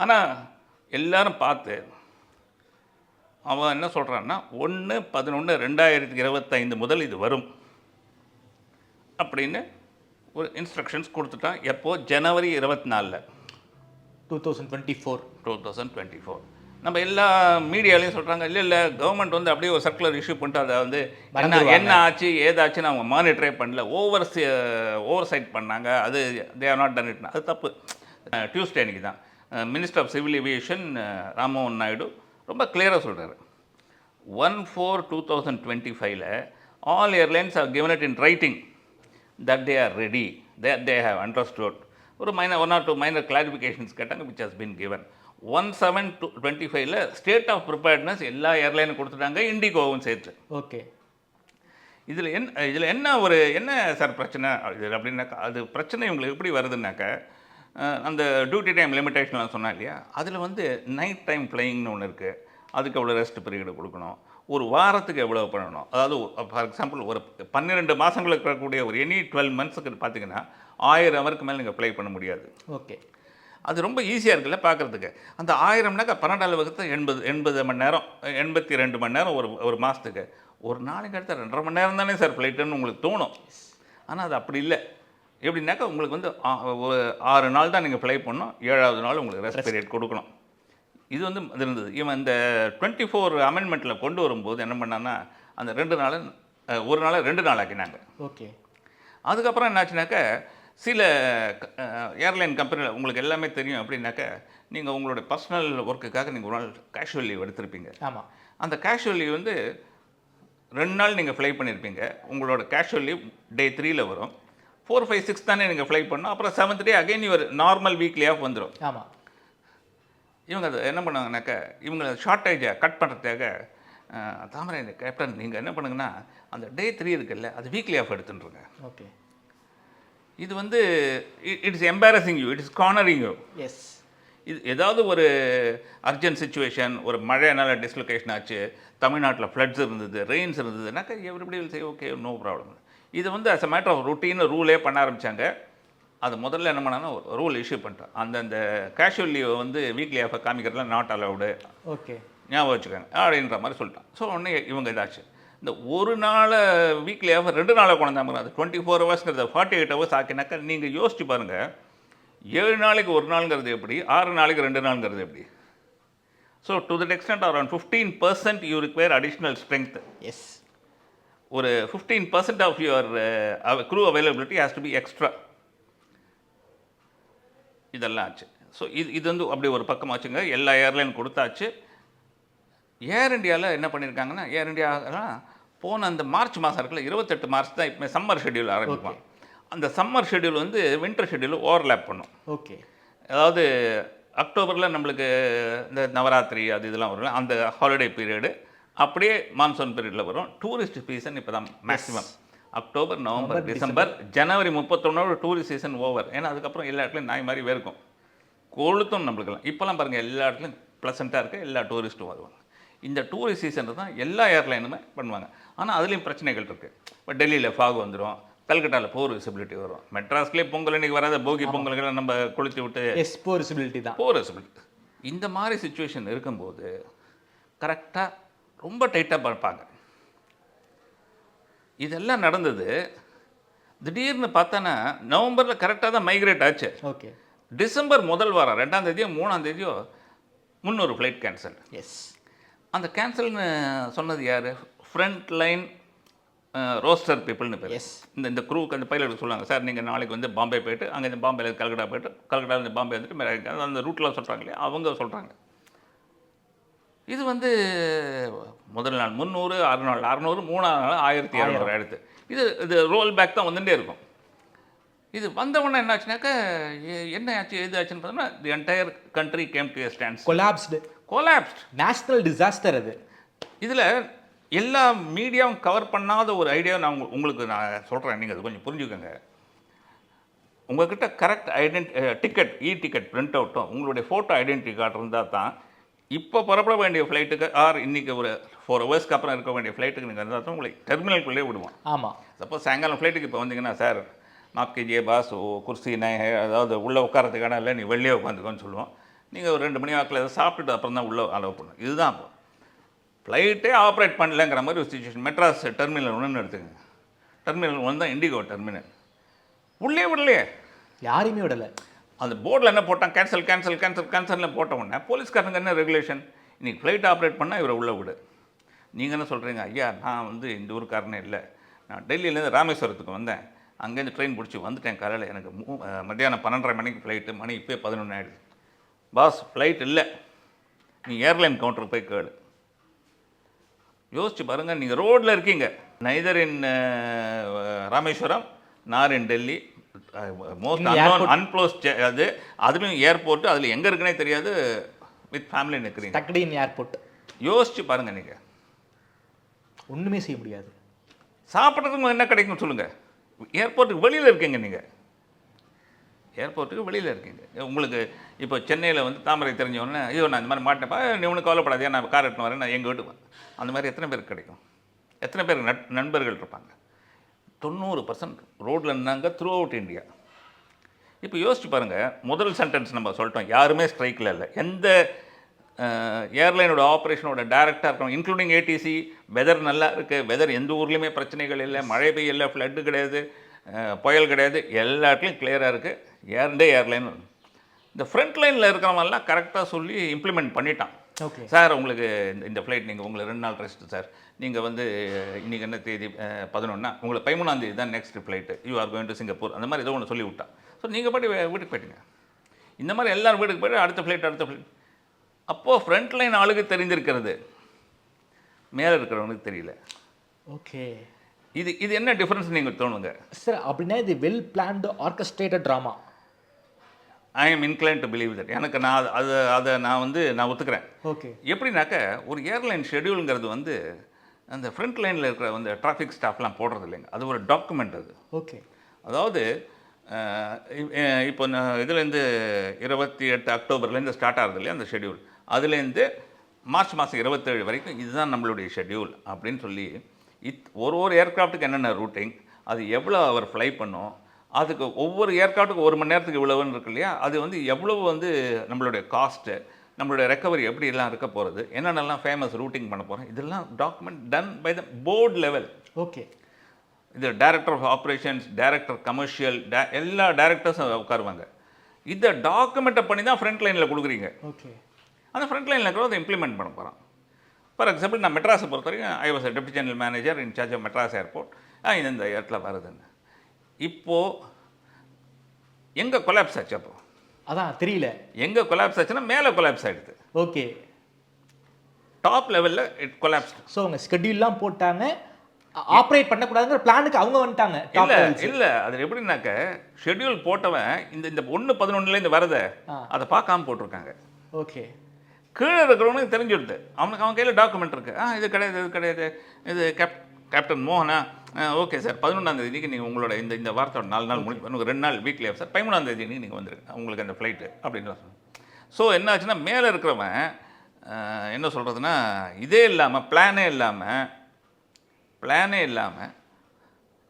ஆனால் எல்லாரும் பார்த்து அவன் என்ன சொல்கிறான்னா 1/11/2025 முதல் இது வரும் அப்படின்னு ஒரு இன்ஸ்ட்ரக்ஷன்ஸ் கொடுத்துட்டான். எப்போ? ஜனவரி 24 2024. நம்ம எல்லா மீடியாலையும் சொல்கிறாங்க, இல்லை கவர்மெண்ட் வந்து அப்படியே ஒரு சர்க்குலர் இஷ்யூ பண்ணிட்டு அதை வந்து என்ன ஆச்சு ஏதாச்சுன்னு அவங்க மானிட்டரே பண்ணல, ஓவர் சைட் பண்ணாங்க, அது they are not done it. அது தப்பு. டியூஸ்டே அன்றைக்கி தான் minister of civil aviation Rammohan Naidu ரொம்ப கிளியராக சொல்கிறார். 1/4/2025 all airlines have given it in writing that they are ready, that they have understood. ஒரு one or two minor clarifications கேட்டாங்க, which has been given. 1/7/25 state of preparedness எல்லா ஏர்லைனும் கொடுத்துட்டாங்க, இண்டிகோவும் சேர்த்து.
Okay.
இதில் என்ன என்ன சார் பிரச்சனை இது அப்படின்னாக்கா, அது பிரச்சனை உங்களுக்கு எப்படி வருதுன்னாக்கா, அந்த டியூட்டி டைம் லிமிட்டேஷன்லாம் சொன்னா இல்லையா, அதில் வந்து நைட் டைம் ஃப்ளையிங்னு ஒன்று இருக்குது. அதுக்கு எவ்வளோ ரெஸ்ட் பீரியடு கொடுக்கணும், ஒரு வாரத்துக்கு எவ்வளோ பண்ணணும். அதாவது ஃபார் எக்ஸாம்பிள் ஒரு 12 மாதங்களுக்கு இருக்கக்கூடிய ஒரு 12 மந்த்ஸுக்கு பார்த்தீங்கன்னா 1000 ஹவருக்கு மேலே நீங்கள் ஃப்ளை பண்ண முடியாது.
ஓகே.
அது ரொம்ப ஈஸியாக இருக்குல்ல பார்க்குறதுக்கு. அந்த 1000னாக்கா 12 வகுத்து 80 மணி நேரம், 82 மணி நேரம் ஒரு மாதத்துக்கு. ஒரு நாளைக்கு அடுத்த 2.5 மணி நேரம் தானே சார் ஃப்ளைட்டுன்னு உங்களுக்கு தோணும். ஆனால் அது அப்படி இல்லை. எப்படின்னாக்கா உங்களுக்கு வந்து 6 நாள் தான் நீங்கள் ஃப்ளை பண்ணணும், 7வது நாள் உங்களுக்கு ரெஸ்ட் பீரியட் கொடுக்கணும். இது வந்து அது இருந்தது. இவன் இந்த 24 அமெண்ட்மெண்ட்டில் கொண்டு வரும்போது என்ன பண்ணான்னா, அந்த 2 நாள் ஒரு நாளை 2 நாள் ஆக்கினாங்க.
ஓகே.
அதுக்கப்புறம் என்னாச்சுனாக்கா, சில ஏர்லைன் கம்பெனியில் உங்களுக்கு எல்லாமே தெரியும் அப்படின்னாக்கா, நீங்கள் உங்களுடைய பர்சனல் ஒர்க்குக்காக நீங்கள் ஒரு நாள் கேஷுவல் லீவ் எடுத்திருப்பீங்க.
ஆமாம்.
அந்த கேஷுவல் லீவ் வந்து 2 நாள் நீங்கள் ஃப்ளை பண்ணியிருப்பீங்க. உங்களோட கேஷுவல் லீவ் டே 3ல் வரும். 4, 5, 6 தானே நீங்கள் ஃப்ளை பண்ணணும். அப்புறம் 7th டே அகைன் ஒரு நார்மல் வீக்லி ஆஃப் வந்துடும்.
ஆமாம்.
இவங்க அதை என்ன பண்ணாங்கனாக்கா, இவங்க ஷார்ட்டேஜை கட் பண்ணுறதுக்காக தாமரை கேப்டன் நீங்கள் என்ன பண்ணுங்கன்னா, அந்த டே 3 இருக்குல்ல, அது வீக்லி ஆஃப் எடுத்துட்டுருங்க.
ஓகே.
இது வந்து it is embarrassing you, it is cornering you.
Yes.
இது ஏதாவது ஒரு அர்ஜென்ட் சுச்சுவேஷன், ஒரு மழைனால டிஸ்லொகேஷன் ஆச்சு, தமிழ்நாட்டில் ஃப்ளட்ஸ் இருந்தது, ரெயின்ஸ் இருந்ததுனாக்கா everybody will say okay, no problem. இது வந்து as a matter of routine ரூலே பண்ண ஆரம்பித்தாங்க. அது முதல்ல என்ன பண்ணாங்கன்னா ரூல் இஷ்யூ பண்ணிட்டோம். அந்தந்த கேஷுவல் லீவை வந்து வீக்லி ஆஃபை காமிக்கிறதுலாம் நாட் அலவுடு.
ஓகே.
ஞாபகம் வச்சுக்கோங்க அப்படின்ற மாதிரி சொல்லிட்டான். ஸோ உடனே இவங்க இதாச்சு. இந்த ஒரு நாளை வீக்லி ஆஃப் 2 நாளை கொண்டாந்தாங்க. அது 24 ஹவர்ஸ்ங்கிறத 48 ஹவர்ஸ் ஆக்கினாக்கா நீங்கள் யோசிச்சு பாருங்கள், 7 நாளைக்கு 1 நாளுங்கிறது எப்படி, 6 நாளைக்கு 2 நாளுங்கிறது எப்படி. So to that extent around 15% you require additional strength.
Yes.
ஒரு 15% of your crew availability has to be extra. இதெல்லாம் ஆச்சு. ஸோ இது வந்து அப்படி ஒரு பக்கம் ஆச்சுங்க. எல்லா ஏர்லைன் கொடுத்தாச்சு. ஏர் இண்டியாவில் என்ன பண்ணியிருக்காங்கன்னா, ஏர் இண்டியாலாம் போன அந்த மார்ச் மாதம் இருக்குல்ல, 28 மார்ச் தான் இப்போ சம்மர் ஷெட்யூல் ஆரம்பிப்பான். அந்த சம்மர் ஷெட்யூல் வந்து வின்டர் ஷெட்யூல் ஓவர்லேப் பண்ணும்.
ஓகே.
அதாவது அக்டோபரில் நம்மளுக்கு இந்த நவராத்திரி அது இதெல்லாம் வரும், அந்த ஹாலிடே பீரியடு அப்படியே மான்சூன் பீரியடில் வரும். டூரிஸ்ட் சீசன் இப்போ தான் மேக்ஸிமம் அக்டோபர், நவம்பர், டிசம்பர், ஜனவரி 31 டூரிஸ்ட் சீசன் ஓவர். ஏன்னா அதுக்கப்புறம் எல்லா இடத்துலையும் நாய் மாதிரி வேர்க்கும், கொளுத்தும் நம்மளுக்கெல்லாம். இப்போல்லாம் பாருங்கள் எல்லா இடத்துலையும் ப்ளசண்ட்டாக இருக்குது, எல்லா டூரிஸ்ட்டும் வருவாங்க. இந்த டூரிஸ்ட் சீசன் தான் எல்லா ஏர்லைனுமே பண்ணுவாங்க. ஆனால் அதுலேயும் பிரச்சனைகள் இருக்குது. இப்போ டெல்லியில் ஃபாக் வந்துடும், கல்கட்டாவில் போர் விசிபிலிட்டி வரும், மெட்ராஸ்லேயே பொங்கல் இன்றைக்கி வராத போகி பொங்கலுக்கு நம்ம கொளுத்தி விட்டு
போர் விசிபிலிட்டி தான்.
போர் விசிபிலிட்டி. இந்த மாதிரி சுச்சுவேஷன் இருக்கும்போது கரெக்டாக ரொம்ப டைட்டாக பார்ப்பாங்க. இதெல்லாம் நடந்தது. திடீர்னு பார்த்தானா நவம்பரில் கரெக்டாக தான் மைக்ரேட் ஆச்சு.
ஓகே.
டிசம்பர் முதல் வாரம் 2ஆம் தேதியோ 3ஆம் தேதியோ 300 ஃப்ளைட் கேன்சல்.
எஸ்.
அந்த கேன்சல்னு சொன்னது யார்? ஃப்ரண்ட் லைன் ரோஸ்டர் பீப்புள்னு பேர்.
எஸ்.
இந்த க்ரூக்கு அந்த பைலட் சொல்லுவாங்க, சார் நீங்கள் நாளைக்கு வந்து பாம்பே போய்ட்டு, அங்கே இந்த பாம்பேல கல்கட்டா போய்ட்டு, கல்கட்டாவில் பாம்பே வந்துட்டு அந்த ரூட்டில் சொல்கிறாங்க இல்லையா, அவங்க சொல்கிறாங்க. இது வந்து முதல் நாள் 300, 600, 600, 3ஆம் நாள் 1700 எடுத்து இது ரோல் பேக் தான் வந்துட்டே இருக்கும். இது வந்தவொடனே என்ன ஆச்சுனாக்கா, என்ன ஆச்சு எது ஆச்சுன்னு பார்த்தோம்னா, the entire country came to a stand. Collapsed.
National disaster அது.
இதில் எல்லா மீடியாவும் கவர் பண்ணாத ஒரு ஐடியாவை நான் உங்களுக்கு சொல்கிறேன், நீங்கள் அது கொஞ்சம் புரிஞ்சுக்கோங்க. உங்கள்கிட்ட கரெக்ட் டிக்கெட், டிக்கெட் பிரிண்ட் அவுட்டும் உங்களுடைய ஃபோட்டோ ஐடென்டிட்டி கார்டு இருந்தால் தான் இப்போ புறப்பட வேண்டிய ஃப்ளைட்டுக்கு ஆர் இன்றைக்கி ஒரு 4 ஹவர்ஸ்க்கு அப்புறம் இருக்க வேண்டிய ஃப்ளைட்டுக்கு நீங்கள் இருந்தால் உங்களை டெர்மினல்குள்ளே விடுவான்.
ஆமாம்.
சப்போஸ் சாயங்காலம் ஃப்ளைட்டுக்கு இப்போ வந்தீங்கன்னா சார் மாப் கேஜியே பாஸ் குர்சி அதாவது உள்ளே உட்காரத்துக்கு இடம் இல்லை, நீ வெளியே உட்காந்துக்கோன்னு சொல்லுவோம். நீங்கள் ஒரு 2 மணி வாக்கில் எதாவது சாப்பிட்டுட்டு அப்புறம் தான் உள்ளே அலோவ் பண்ணணும். இதுதான் இப்போ ஃப்ளைட்டே ஆப்ரேட் பண்ணலங்கிற மாதிரி ஒரு சுச்சுவேஷன். மெட்ராஸ் டெர்மினல் 1ன்னு எடுத்துக்கங்க. டெர்மினல் 1 தான் இண்டிகோ டெர்மினல். உள்ளே விடலையே,
யாரையுமே விடலை.
அந்த போர்டில் என்ன போட்டான், கேன்சல் கேன்சல் கேன்சல் கேன்சல்னு போட்ட உடனே போலீஸ்காரங்க என்ன ரெகுலேஷன், இன்றைக்கி ஃப்ளைட் ஆப்ரேட் பண்ணால் இவரை உள்ளே விடு. நீங்கள் என்ன சொல்கிறீங்க, ஐயா நான் வந்து இந்த ஊருக்காரனே இல்லை, நான் டெல்லியிலேருந்து ராமேஸ்வரத்துக்கு வந்தேன், அங்கேருந்து ட்ரெயின் பிடிச்சி வந்துட்டேன் காலையில், எனக்கு மத்தியானம் 12:30 மணிக்கு ஃப்ளைட்டு, மணி இப்போ 11 ஆகிடுது. பாஸ் ஃப்ளைட் இல்லை, நீ ஏர்லைன் கவுண்டருக்கு போய் கேளு. யோசிச்சு பாருங்கள், நீங்கள் ரோட்டில் இருக்கீங்க, நைதர் இன் ராமேஸ்வரம் நார் இன் டெல்லி, மோஸ்ட் அன்க்ளோஸ், அதுலேயும் ஏர்போர்ட்டு, அதில் எங்கே இருக்குன்னே தெரியாது, வித் ஃபேமிலி நிற்கிறீங்க,
டக்டு இன் ஏர்போர்ட்.
யோசிச்சு பாருங்கள், நீங்கள்
ஒன்றுமே செய்ய முடியாது.
சாப்பிட்றதுக்கு என்ன கிடைக்கும் சொல்லுங்கள். ஏர்போர்ட்டுக்கு வெளியில் இருக்கீங்க, நீங்கள் ஏர்போர்ட்டுக்கு வெளியில் இருக்கீங்க. உங்களுக்கு இப்போ சென்னையில் வந்து தாமரை தெரிஞ்சவொடனே ஐயோ நான் இந்த மாதிரி மாட்டேன்ப்பா, நீ ஒன்றும் கவலைப்படாதே, நான் கார் எடுத்துன்னு வரேன், நான் எங்கள் வீட்டுக்கு அந்த மாதிரி எத்தனை பேருக்கு கிடைக்கும்? எத்தனை பேர் நண்பர்கள் இருப்பாங்க? 90% ரோட்டில் இருந்தாங்க த்ரூ அவுட் இந்தியா. இப்போ யோசிச்சு பாருங்கள், முதல் சென்டென்ஸ் நம்ம சொல்லிட்டோம், யாருமே ஸ்ட்ரைக்கில் இல்லை. எந்த ஏர்லைனோட ஆப்ரேஷனோட டைரக்டாக இருக்கணும், இன்க்ளூடிங் ஏடிசி, வெதர் நல்லா இருக்குது, வெதர் எந்த ஊர்லேயுமே பிரச்சனைகள் இல்லை, மழை பெய்யல, ஃப்ளட்டு கிடையாது, புயல் கிடையாது, எல்லா இடத்துலையும் கிளியராக இருக்குது. ஏர்லைன் இந்த ஃப்ரண்ட் லைனில் இருக்கிறவங்கலாம் கரெக்டாக சொல்லி இம்ப்ளிமெண்ட் பண்ணிட்டான்.
ஓகே
சார் உங்களுக்கு இந்த ஃப்ளைட் நீங்கள் உங்களுக்கு 2 நாள் ரெஸ்ட்டு சார், நீங்கள் வந்து இன்றைக்கி என்ன தேதி 11னா உங்களுக்கு 13ஆம் தேதி தான் next flight, you are going to Singapore, அந்த மாதிரி ஏதோ ஒன்று சொல்லி விட்டான். ஸோ நீங்கள் பாட்டி வீட்டுக்கு போயிட்டீங்க. இந்த மாதிரி எல்லோரும் வீட்டுக்கு போய்ட்டு அடுத்த ஃப்ளைட். அப்போது ஃப்ரண்ட் லைன் ஆளுக்கு தெரிஞ்சிருக்கிறது, மேலே இருக்கிறவனுக்கு தெரியல.
ஓகே,
இது என்ன டிஃப்ரென்ஸ் நீங்கள் தோணுங்க
சார்? அப்படின்னா இது well planned orchestrated drama.
I am inclined to believe that. எனக்கு அதை நான் ஒத்துக்கிறேன்.
ஓகே,
எப்படின்னாக்க ஒரு ஏர்லைன் ஷெடியூலுங்கிறது வந்து அந்த ஃப்ரண்ட் லைனில் இருக்கிற வந்து டிராஃபிக் ஸ்டாஃப்லாம் போடுறது இல்லைங்க, அது ஒரு டாக்குமெண்ட். அது
ஓகே,
அதாவது இப்போ இதுலேருந்து 28 அக்டோபர்லேருந்து ஸ்டார்ட் ஆகுது இல்லையா அந்த ஷெடியூல், அதுலேருந்து மார்ச் மாதம் 27 வரைக்கும் இதுதான் நம்மளுடைய ஷெடியூல் அப்படின்னு சொல்லி ஒரு ஏர்க்ராஃப்ட்டுக்கு என்னென்ன ரூட்டிங், அது எவ்வளோ அவர் ஃப்ளை பண்ணும், அதுக்கு ஒவ்வொரு ஏர்க்ராஃப்ட்டுக்கு 1 மணி நேரத்துக்கு இவ்வளவுன்னு இருக்கு இல்லையா, அது வந்து எவ்வளவு வந்து நம்மளுடைய காஸ்ட்டு, நம்மளுடைய ரெக்கவரி எப்படி எல்லாம் இருக்க போகிறது, என்னென்னலாம் ஃபேமஸ் ரூட்டிங் பண்ண போகிறோம், இதெல்லாம் document done by the board level.
Okay,
இது director of operations, director commercial, எல்லா டைரக்டர்ஸும் உட்காருவாங்க. இதை டாக்குமெண்ட்டை பண்ணி தான் ஃப்ரண்ட் லைனில் கொடுக்குறீங்க.
ஓகே,
அந்த ஃப்ரண்ட் லைனில் இருக்கிறத அதை இம்ப்ளிமெண்ட் பண்ண போகிறோம். ஃபார் எக்ஸாம்பிள் நான் மெட்ராஸை பொறுத்த வரைக்கும் I was deputy general manager in charge of Madras airport. இந்த இடத்துல வருதுன்னு இப்போது எங்கே கொலாப்ஸ் ஆச்சு? அப்போ
அதான் தெரியல.
எங்கே கொலாப்ஸ் ஆச்சுன்னா மேலே கொலாப்ஸ் ஆகிடுது.
ஓகே,
டாப் லெவலில் இட் கொலாப்ஸ்.
ஸோ அவங்க ஸ்கெட்யூல்லாம் போட்டாங்க, ஆப்ரேட் பண்ணக்கூடாதுங்கிற பிளானுக்கு அவங்க வந்துட்டாங்க.
இல்லை அது எப்படின்னாக்க ஷெட்யூல் போட்டவன் இந்த 1/11 வரதை அதை பார்க்காம போட்டிருக்காங்க.
ஓகே,
கீழே இருக்கிறவனுக்கு தெரிஞ்சுடுது, அவன் கையில் டாக்குமெண்ட் இருக்குது, இது கிடையாது, இது கேப்டன் மோகனா, ஓகே சார் 11ஆம் தேதிக்கு நீங்கள் உங்களோட இந்த வாரத்தோட 4 நாள் முடிவு, 2 நாள் வீக்லி சார், 13ஆம் தேதி நீங்கள் வந்துருங்க உங்களுக்கு அந்த ஃப்ளைட்டு அப்படின்னு சொன்னேன். ஸோ என்ன ஆச்சுன்னா மேலே இருக்கிறவன் என்ன சொல்கிறதுனா இதே இல்லாமல் பிளானே இல்லாமல்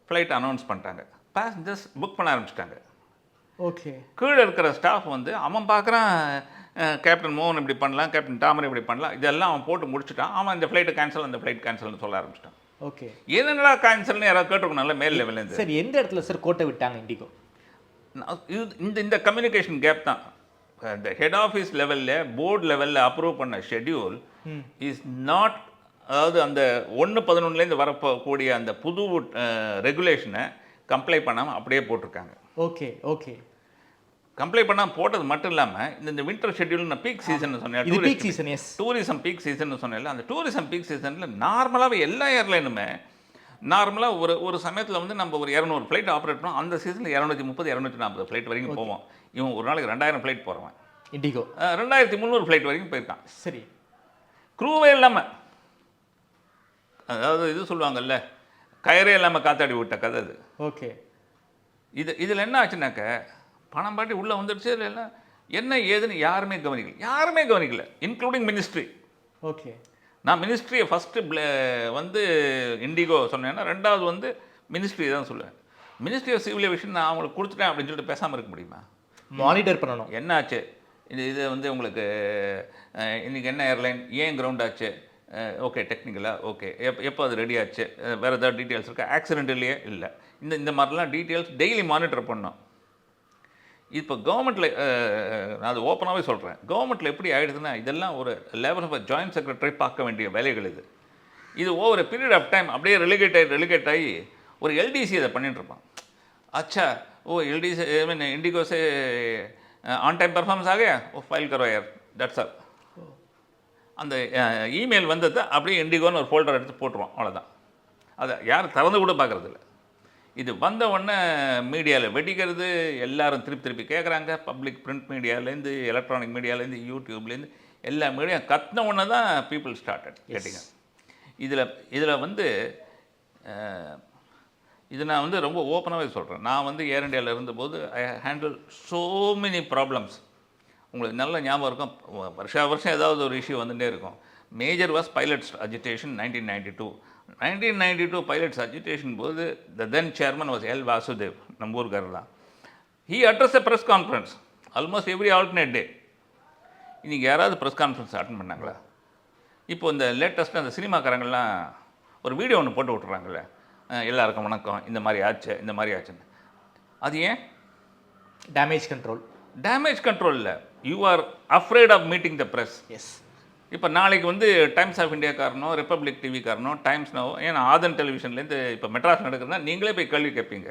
ஃப்ளைட் அனௌன்ஸ் பண்ணிட்டாங்க, பேசஞ்சர்ஸ் புக் பண்ண ஆரம்பிச்சிட்டாங்க.
ஓகே,
கீழே இருக்கிற ஸ்டாஃப் வந்து அவன் பார்க்குறான், கேப்டன் மோகன் இப்படி பண்ணலாம், கேப்டன் தாமரை இப்படி பண்ணலாம், இதெல்லாம் அவன் போட்டு முடிச்சுட்டான். அவன் இந்த ஃப்ளைட்டு கேன்சல், அந்த ஃப்ளைட் கேன்சல்னு சொல்ல ஆரம்பிச்சிட்டான்.
ஓகே,
என்னென்னடா கேன்சல்னு யாராவது கேட்டிருக்கணும்ல மேல் லெவலேருந்து.
சார் எந்த இடத்துல சார் கோட்டை விட்டாங்க இண்டிகோ?
இந்த கம்யூனிகேஷன் கேப் தான். இந்த ஹெட் ஆஃபீஸ் லெவலில் போர்டு லெவலில் அப்ரூவ் பண்ண ஷெட்யூல் இஸ் நாட், அதாவது அந்த 1/11 வரக்கூடிய அந்த புது ரெகுலேஷனை கம்ப்ளை பண்ணாமல் அப்படியே போட்டிருக்காங்க.
ஓகே, ஓகே,
கம்ப்ளை பண்ணால் போட்டது மட்டும் இல்லாமல் இந்த வின்டர் ஷெட்யூல் நான் பீக் சீசன் சொன்னேன், டூரிசம் பீக் சீசன் சொன்னேன். அந்த டூரிசம் பீக் சீசனில் நார்மலாகவே எல்லா ஏர்லைனுமே நார்மலாக ஒரு சமயத்தில் வந்து நம்ம ஒரு 200 ஃப்ளைட் ஆப்ரேட் பண்ணோம். அந்த சீசனில் 230 240 ஃப்ளைட் வரைக்கும் போவோம். இவன் ஒரு நாளைக்கு 2000 ஃப்ளைட் போகிறவன்,
இண்டிகோ
2300 ஃப்ளைட் வரைக்கும் போயிருக்கான்.
சரி,
க்ரூவே இல்லாமல், அதாவது இது சொல்லுவாங்கல்ல கயரே இல்லாமல் காத்தாடி விட்ட கதை அது.
ஓகே,
இதில் என்ன ஆச்சுனாக்க பணம் பாட்டி உள்ளே வந்துடுச்சு, இல்லை என்ன ஏதுன்னு யாருமே கவனிக்கல இன்க்ளூடிங் மினிஸ்ட்ரி.
ஓகே.
நான் மினிஸ்ட்ரியை ஃபஸ்ட்டு வந்து இண்டிகோ சொன்னேன்னா, ரெண்டாவது வந்து மினிஸ்ட்ரி தான் சொல்லுவேன். மினிஸ்ட்ரி ஆஃப் சிவில் ஏவியேஷன் நான் அவங்களுக்கு கொடுத்துட்டேன் அப்படின்னு சொல்லிட்டு பேசாமல் இருக்க முடியுமா?
மானிட்டர் பண்ணணும்.
என்ன ஆச்சு இது வந்து உங்களுக்கு இன்றைக்கி என்ன ஏர்லைன், ஏன் கிரவுண்ட் ஆச்சு, ஓகே டெக்னிக்கலாக ஓகே, எப்போ அது ரெடி ஆச்சு, வேறு ஏதாவது டீட்டெயில்ஸ் இருக்கா, ஆக்சிடென்டல்லையே இல்லை, இந்த மாதிரிலாம் டீட்டெயில்ஸ் டெய்லி மானிட்டர் பண்ணோம். இப்போ கவர்மெண்ட்டில் நான் அது ஓப்பனாகவே சொல்கிறேன், கவர்மெண்ட்டில் எப்படி ஆகிடுதுன்னா, இதெல்லாம் ஒரு லெவல் ஆஃப் ஜாயின்ட் செக்ரட்டரி பார்க்க வேண்டிய வேலைகள் இது ஓவர் பீரியட் ஆஃப் டைம் அப்படியே ரெலிகேட் ஆகி ஒரு எல்டிசி அதை பண்ணிட்டுருப்பான். अच्छा वो एलडीसी मीन इंडिगो से ऑन टाइम परफॉर्मेंस आ गया, वो फाइल करो यार, दैट्स ऑल. அந்த இமெயில் வந்தது அப்படியே இண்டிகோன்னு ஒரு ஃபோல்டர் எடுத்து போட்டுருவோம், அவ்வளோதான். அதை யாரும் திறந்து கூட பார்க்குறதில்ல. இது வந்த உடனே மீடியாவில் வெடிக்கிறது, எல்லாரும் திருப்பி கேட்குறாங்க. பப்ளிக் பிரிண்ட் மீடியாவிலேருந்து, எலக்ட்ரானிக் மீடியாவிலேருந்து, யூடியூப்லேருந்து எல்லா மீடியா கத்தின உடனே தான் பீப்புள் ஸ்டார்டட் கேட்டிங்க. இதில் வந்து இது நான் வந்து ரொம்ப ஓப்பனாகவே சொல்கிறேன். நான் வந்து ஏர் இண்டியாவில் இருந்தபோது ஐ ஹேண்டில் ஸோ மெனி ப்ராப்ளம்ஸ். உங்களுக்கு நல்ல ஞாபகம் இருக்கும், வருஷம் ஏதாவது ஒரு இஷ்யூ வந்துகிட்டே இருக்கும். Major was pilots agitation 1992 pilots agitation போது the then chairman was L Vasudev, நம்ம ஊருக்காரர் தான். He address a press conference almost every alternate day. இன்றைக்கி யாராவது ப்ரெஸ் கான்ஃபரன்ஸ் அட்டன் பண்ணாங்களா? இப்போ இந்த லேட்டஸ்ட்டாக அந்த சினிமாக்காரங்கள்லாம் ஒரு வீடியோ ஒன்று போட்டு விட்டுறாங்கல்ல, எல்லாருக்கும் வணக்கம், இந்த மாதிரி ஆச்சுன்னு. அது ஏன்? டேமேஜ் கண்ட்ரோல் இல்லை, you are afraid of meeting the press.
Yes.
இப்போ நாளைக்கு வந்து டைம்ஸ் ஆஃப் இந்தியா காரணம், ரிப்பப்ளிக் டிவி காரணம், டைம்ஸ் நோ, ஏன்னா ஆதன் டெலிவிஷன்லேருந்து இப்போ மெட்ராஸ் நடக்குதுன்னா நீங்களே போய் கேள்வி கேட்பீங்க.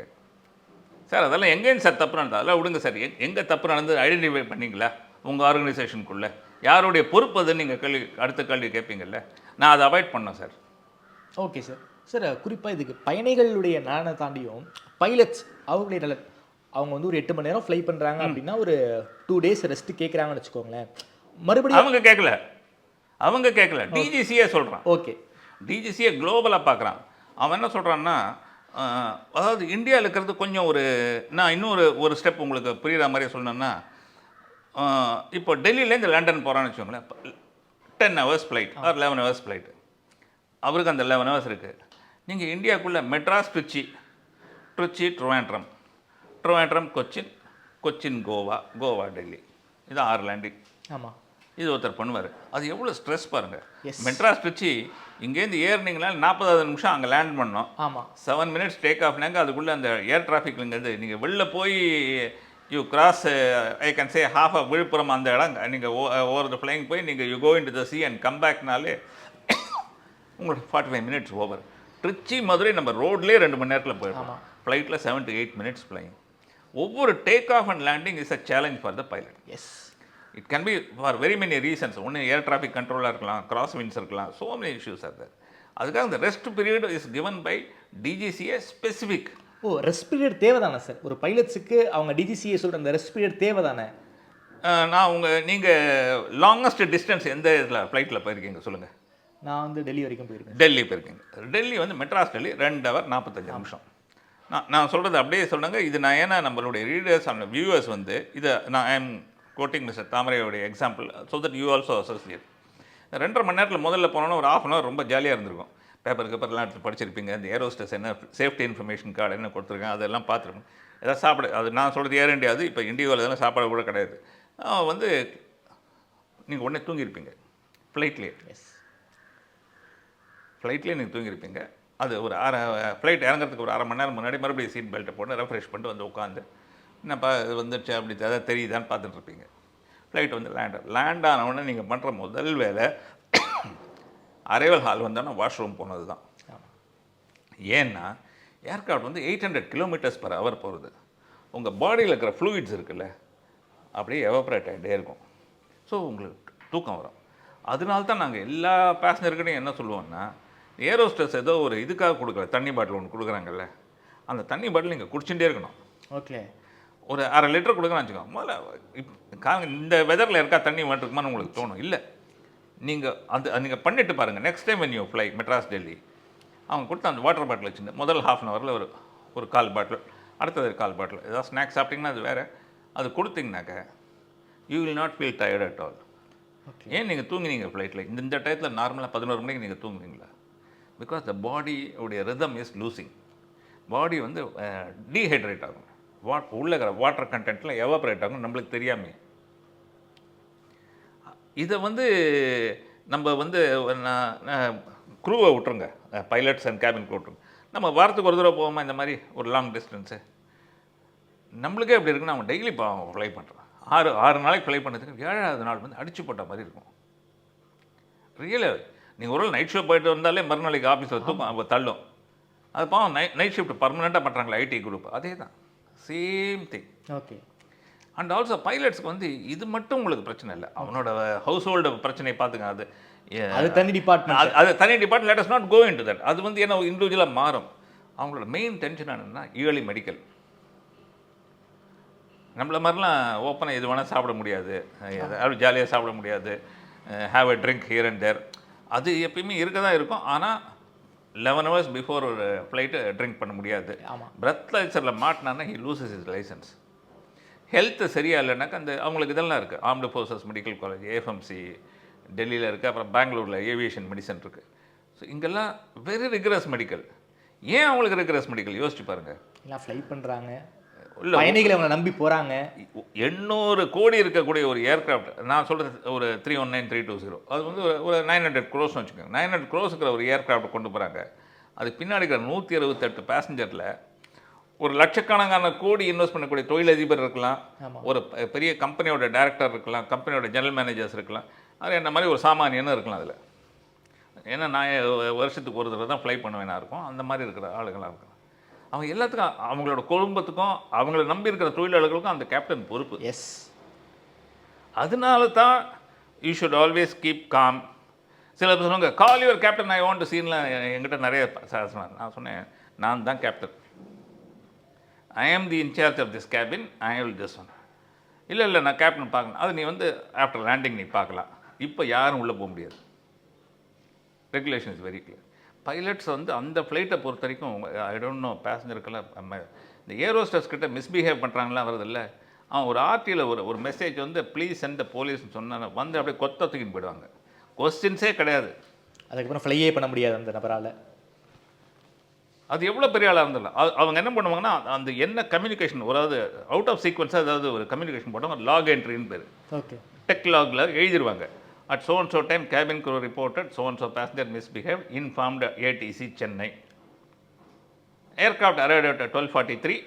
சார் அதெல்லாம் எங்கேயும் சார் தப்பு நடந்தது, அதெல்லாம் விடுங்க சார், எங்கே தப்பு நடந்தது ஐடென்டிஃபை பண்ணிங்களா உங்கள் ஆர்கனைசேஷனுக்குள்ளே, யாருடைய பொறுப்பு அதுன்னு நீங்கள் அடுத்த கேள்வி கேட்பீங்கல்ல. நான் அதை அவாய்ட் பண்ணேன் சார்.
Okay sir. சார் குறிப்பாக இதுக்கு பயணிகளுடைய நலனை தாண்டியும் பைலட்ஸ் அவங்களுடைய நலன், அவங்க வந்து ஒரு 8 மணி நேரம் ஃப்ளை பண்ணுறாங்க அப்படின்னா ஒரு 2 days ரெஸ்ட் கேட்குறாங்கன்னு வச்சுக்கோங்களேன். மறுபடியும்
அவங்க கேட்கல டிஜிசியே சொல்கிறான்.
ஓகே.
டிஜிசியை குளோபலாக பார்க்குறான். அவன் என்ன சொல்கிறான்னா, அதாவது இந்தியாவில் இருக்கிறது கொஞ்சம் நான் இன்னும் ஒரு ஸ்டெப் உங்களுக்கு புரிகிற மாதிரி சொல்லணுன்னா, இப்போ டெல்லியிலேருந்து லண்டன் போகிறான்னு வச்சுக்கோங்களேன், 10 hours flight R 11 hours flight, அவருக்கு அந்த 11 hours இருக்குது. நீங்கள் இந்தியாவுக்குள்ளே மெட்ராஸ் ட்ரிச்சி ட்ரிவாண்ட்ரம் கொச்சின் கோவா டெல்லி, இது 6 லேண்டிங்.
ஆமாம்.
இது ஒருத்தர் பண்ணுவார். அது எவ்வளோ ஸ்ட்ரெஸ் பாருங்கள். மெட்ராஸ் ட்ரிச்சி இங்கேருந்து ஏறினீங்களா 40 நிமிஷம் அங்கே லேண்ட் பண்ணோம்.
ஆமாம்.
7 minutes டேக் ஆஃப்னாங்க. அதுக்குள்ளே அந்த ஏர் டிராஃபிக்லேங்கிறது நீங்கள் வெளில போய் you cross I can say half of Villupuram அந்த இடம் நீங்கள் ஓவர் த ஃப்ளைங் போய் நீங்கள் you go in to the city and come பேக்னாலே உங்களுக்கு 45 minutes ஓவர். ட்ரிச்சி மதுரை நம்ம ரோட்லேயே 2 மணி நேரத்தில் போயிடும். ஃப்ளைட்டில் 7 to 8 minutes ஃப்ளைங். ஒவ்வொரு take off and landing is a challenge for the pilot.
Yes.
It can be for very many reasons. ஒன்று air traffic கண்ட்ரோலாக இருக்கலாம், கிராஸ் விண்ட்ஸ் இருக்கலாம், so many issues are there. அதுக்காக இந்த rest period is given by DGCA specific.
ஓ, rest period தேவை தானே sir ஒரு பைலட்ஸுக்கு? அவங்க டிஜிசிஏ சொல்கிற அந்த ரெஸ்ட் பீரியட் தேவை தானே?
நீங்கள் லாங்கஸ்ட் டிஸ்டன்ஸ் எந்த இதில் ஃப்ளைட்டில் போயிருக்கீங்க சொல்லுங்கள்?
நான் வந்து டெல்லி வரைக்கும் போயிருக்கேன்.
டெல்லி போயிருக்கீங்க. டெல்லி வந்து மெட்ராஸ் டெல்லி 2 hours 45 நிமிஷம். நான் சொல்கிறது அப்படியே சொல்லுங்க. இது நான் ஏன்னா நம்மளுடைய ரீடர்ஸ் அண்ட் வியூவர்ஸ் வந்து இதை நான் ஐ எம் கோட்டிங் மிஸ்டர் தாமரையோடைய example so that you also associate. 2.5 மணி நேரத்தில் முதல்ல போனோன்னா ஒரு 1/2 hour ரொம்ப ஜாலியாக இருந்திருக்கும். பேப்பர்லாம் எடுத்து படிச்சிருப்பீங்க. இந்த ஏரோஸ்டஸ் என்ன சேஃப்டி இன்ஃபர்மேஷன் கார்டு என்ன கொடுத்துருக்கேன் அதெல்லாம் பார்த்துருக்கோம். எதாவது சாப்பிட, அது நான் சொல்கிறது ஏர் இண்டியா, அது இப்போ இண்டியாவில் இதெல்லாம் சாப்பாடு கூட கிடையாது. வந்து நீங்கள் உடனே தூங்கியிருப்பீங்க ஃப்ளைட்லேயே. ஃப்ளைட்லேயே நீங்கள் தூங்கியிருப்பீங்க. அது ஒரு ஃப்ளைட் இறங்கிறதுக்கு ஒரு 1/2 மணி நேரம் முன்னாடி மறுபடியும் சீட் பெல்ட்டை போட்டு ரெஃப்ரெஷ் பண்ணிட்டு வந்து உட்காந்து என்னப்பா இது வந்துடுச்சு அப்படி எதாவது தெரியுதான்னு பார்த்துட்ருப்பீங்க. ஃப்ளைட் வந்து லேண்ட் ஆனவுடனே நீங்கள் பண்ணுற முதல் வேலை அரைவல் ஹால் வந்தோன்னா வாஷ்ரூம் போனது தான். ஏன்னா ஏர்க்ராஃப்ட் வந்து 800 km/h போகிறது. உங்கள் பாடியில் இருக்கிற ஃப்ளூயிட்ஸ் இருக்குல்ல அப்படியே எவாப்ரேட் ஆகிட்டே இருக்கும். ஸோ உங்களுக்கு தூக்கம் வரும். அதனால தான் நாங்கள் எல்லா பேசஞ்சர்கிட்டையும் என்ன சொல்லுவோம்னா, ஏரோஸ்டஸ் ஏதோ ஒரு இதுக்காக கொடுக்குற தண்ணி பாட்டில் ஒன்று கொடுக்குறாங்கல்ல, அந்த தண்ணி பாட்டில் நீங்கள் குடிச்சுட்டே இருக்கணும்.
ஓகே.
ஒரு 1/2 லிட்டர் கொடுக்குறான்னு வச்சுக்கோங்க. முதல்ல இந்த வெதரில் இருக்கா தண்ணி வேண்டிருக்குமான்னு உங்களுக்கு தோணும். இல்லை, நீங்கள் பண்ணிட்டு பாருங்கள். Next time when you fly Madras Delhi, அவங்க கொடுத்த அந்த வாட்டர் பாட்டில் வச்சுருந்து முதல் 1/2 hourல ஒரு 1/4 பாட்டில், அடுத்தது 1/4 பாட்டில், ஏதாவது ஸ்நாக்ஸ் சாப்பிட்டிங்கன்னா அது வேறு, அது கொடுத்தீங்கனாக்க you will not feel tired at all. ஏன் நீங்கள் தூங்கினீங்க ஃப்ளைட்டில் இந்த டயத்தில் நார்மலாக 11 மணிக்கு நீங்கள் தூங்குவீங்களா? பிகாஸ் த பாடி உடைய ரிதம் இஸ் லூசிங். பாடி வந்து டீஹைட்ரேட் ஆகும். உள்ள இருக்கிற வாட்டர் கண்டென்ட்டில் எவாப்ரேட் ஆகும் நம்மளுக்கு தெரியாமே. இதை வந்து நம்ம வந்து க்ரூவை விட்டுருங்க, பைலட்ஸ் அண்ட் கேபின் க்ரூ விட்டுருங்க. நம்ம வாரத்துக்கு ஒரு தடவை போவோமா இந்த மாதிரி ஒரு லாங் டிஸ்டன்ஸு? நம்மளுக்கே எப்படி இருக்குன்னா அவன் டெய்லி ஃப்ளை பண்ணுறான். 6 நாளைக்கு ஃப்ளை பண்ணதுக்கு 7ஆவது நாள் வந்து அடிச்சு போட்ட மாதிரி இருக்கும். ரியலாக நீங்கள் ஒரு நைட் ஷோ போயிட்டு வந்தாலே மறுநாளைக்கு ஆஃபீஸில் தூக்கம் தள்ளும். அது பாவம் நைட் ஷிஃப்ட் பர்மனெண்ட்டாக பண்ணுறாங்களே ஐடி குரூப், அதே தான் same thing.
Okay.
And also பைலட்ஸ்க்கு வந்து இது மட்டும் உங்களுக்கு பிரச்சனை இல்லை, அவனோட ஹவுஸ் ஹோல்டு பிரச்சனையை பார்த்துங்க.
அது தனி டிபார்ட்மெண்ட்,
அது தனி department. Let us not go into that. அது வந்து ஏன்னா இண்டிவிஜுவலாக மாறும். அவங்களோட மெயின் டென்ஷன் என்னன்னா இயர்லி மெடிக்கல். நம்மள மாதிரிலாம் ஓப்பனாக எது வேணால் சாப்பிட முடியாது, அப்படி ஜாலியாக சாப்பிட முடியாது, have a drink here and there, அது எப்பயுமே இருக்க தான் இருக்கும். ஆனால் 11 hours பிஃபோர் ஒரு ஃப்ளைட்டு ட்ரிங்க் பண்ண முடியாது. பிரெத்லைசரில் மாட்டினான்னா he loses is licence. Health சரியாக இல்லைனாக்கா அந்த அவங்களுக்கு இதெல்லாம் இருக்குது. Armed forces medical college, AFMC டெல்லியில் இருக்குது, அப்புறம் பெங்களூரில் ஏவியேஷன் மெடிசன் இருக்குது. ஸோ இங்கெல்லாம் வெரி ரிகரஸ் மெடிக்கல். ஏன் அவங்களுக்கு ரிகரஸ் மெடிக்கல் யோசிச்சு பாருங்கள்.
எல்லாம் ஃப்ளை பண்ணுறாங்க, பயணிகளை அவங்களை நம்பி போகிறாங்க.
800 கோடி இருக்கக்கூடிய ஒரு ஏர்க்ராஃப்ட், நான் சொல்கிறது ஒரு 319-320, அது வந்து ஒரு 900 crores வச்சுக்கோங்க. 900 crores இருக்கிற ஒரு ஏர்க்ராஃப்ட் கொண்டு போகிறாங்க. அது பின்னாடி இருக்கிற 168 பேசஞ்சரில் ஒரு லட்சக்கணக்கான கோடி இன்வெஸ்ட் பண்ணக்கூடிய தொழிலதிபர் இருக்கலாம், ஒரு பெரிய கம்பெனியோட டைரக்டர் இருக்கலாம், கம்பெனியோட ஜெனரல் மேனேஜர்ஸ் இருக்கலாம், அது என்ன மாதிரி ஒரு சாமானியனும் இருக்கலாம் அதில். ஏன்னா நான் வருஷத்துக்கு ஒரு தடவை தான் ஃப்ளை பண்ணுவேனா இருக்கும், அந்த மாதிரி இருக்கிற ஆளுங்களாக இருக்கலாம். அவங்க எல்லாத்துக்கும் அவங்களோட குடும்பத்துக்கும் அவங்கள நம்பி இருக்கிற தொழிலாளர்களுக்கும் அந்த கேப்டன் பொறுப்பு.
எஸ்,
அதனால தான் you should always keep com. சில பேர் சொன்னாங்க call your captain I want to சீன்லாம் என்கிட்ட நிறைய சொன்னாங்க. நான் சொன்னேன் நான் தான் captain, I am the in charge of this cabin, I will this one. இல்லை நான் கேப்டன் பார்க்கணும், அது நீ வந்து ஆஃப்டர் லேண்டிங் நீ பார்க்கலாம். இப்போ யாரும் உள்ளே போக முடியாது. Regulation is very clear. Pilots வந்து அந்த ஃப்ளைட்டை பொறுத்த வரைக்கும் ஐ டோன்ட் நோ பேசஞ்சருக்கெல்லாம் இந்த ஏரோஸ்டர்ஸ் கிட்ட மிஸ்பிஹேவ் பண்ணுறாங்களாம் வருதில்ல. அவன் ஒரு ஆர்டியில் ஒரு மெசேஜ் வந்து ப்ளீஸ் சென்ட் த போலீஸ்னு சொன்னால் வந்து அப்படியே கொத்த தூக்கின்னு போயிடுவாங்க. கொஸ்டின்ஸே கிடையாது.
அதுக்கப்புறம் ஃப்ளையே பண்ண முடியாது அந்த நபரால்.
அது எவ்வளோ பெரிய ஆளாக இருந்தில்ல. அவங்க என்ன பண்ணுவாங்கன்னா அந்த என்ன கம்யூனிகேஷன், அதாவது அவுட் ஆஃப் சீக்வன்ஸாக ஏதாவது ஒரு கம்யூனிகேஷன் போட்டவங்க லாக் என்ட்ரின்னு பேர்.
ஓகே.
டெக் லாகில் எழுதிடுவாங்க. At so and so time, cabin crew reported so and so passenger misbehaved, informed ATC Chennai. Aircraft arrived at 12:43.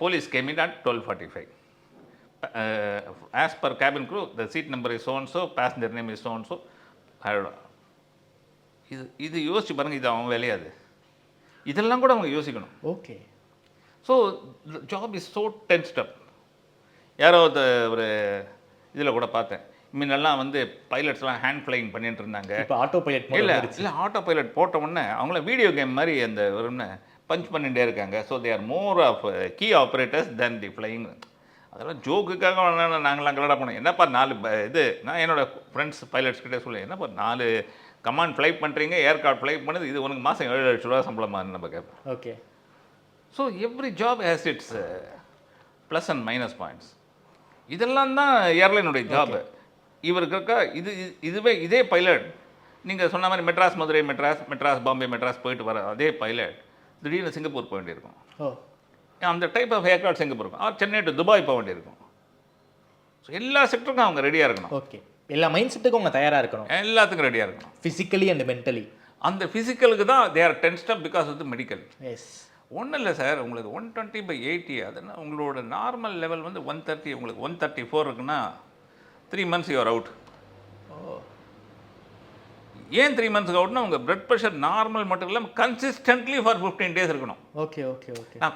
Police came in at 12:45. As per cabin crew, the seat number is so and so, passenger name is so and so. இது யோசிச்சு பாருங்கள், இது அவங்க வேலையாது. இதெல்லாம் கூட அவங்க யோசிக்கணும்.
Okay.
So job is so tensed up. யாரோ ஒரு இதில் கூட பார்த்தேன், முன்னெல்லாம் வந்து பைலட்ஸ்லாம் ஹேண்ட் ஃப்ளைங் பண்ணிட்டு இருந்தாங்க.
இப்போ ஆட்டோ பைலட்
இல்லை ஆட்டோ பைலட் போட்ட உடனே அவங்கள வீடியோ கேம் மாதிரி அந்த ஒரு பஞ்ச் பண்ணிகிட்டே இருக்காங்க. So they are more of key operators then the flying. அதெல்லாம் ஜோக்குக்காக நாங்களாம் கலடா போனோம். என்னப்பா 4 நான் என்னோடய ஃப்ரெண்ட்ஸ் பைலட்ஸ் கிட்டே சொல்லுவேன், என்னப்பா 4 கமாண்ட் ஃப்ளை பண்ணுறீங்க, ஏர்கார்ட் ஃப்ளை பண்ணுது, இது உனக்கு மாதம் 7 லட்ச ரூபா சம்பளமானு நம்ம கேட்போம்.
Okay.
So every job has its plus and minus points. இதெல்லாம் தான் ஏர்லைனுடைய ஜாப். இவருக்கு இதே பைலட் நீங்கள் சொன்ன மாதிரி மெட்ராஸ் மதுரை, மெட்ராஸ் பாம்பே, மெட்ராஸ் போயிட்டு வர அதே பைலட் திடீர்னு சிங்கப்பூர் போக வேண்டியிருக்கும். அந்த டைப் ஆஃப் ஏர்க்ராஃப்ட் சிங்கப்பூர் இருக்கும். சென்னை டு துபாய் போக வேண்டியிருக்கும். ஸோ எல்லா செக்டருக்கும் அவங்க ரெடியாக இருக்கணும்.
ஓகே. எல்லா மைண்ட் செட்டுக்கும் அவங்க தயாராக இருக்கணும்.
எல்லாத்துக்கும் ரெடியாக இருக்கணும்,
ஃபிசிக்கலி அண்ட் மென்டலி. அந்த
ஃபிசிக்கலுக்கு தான் they are tensed up because of the medical.
Yes. Okay okay okay.
நான்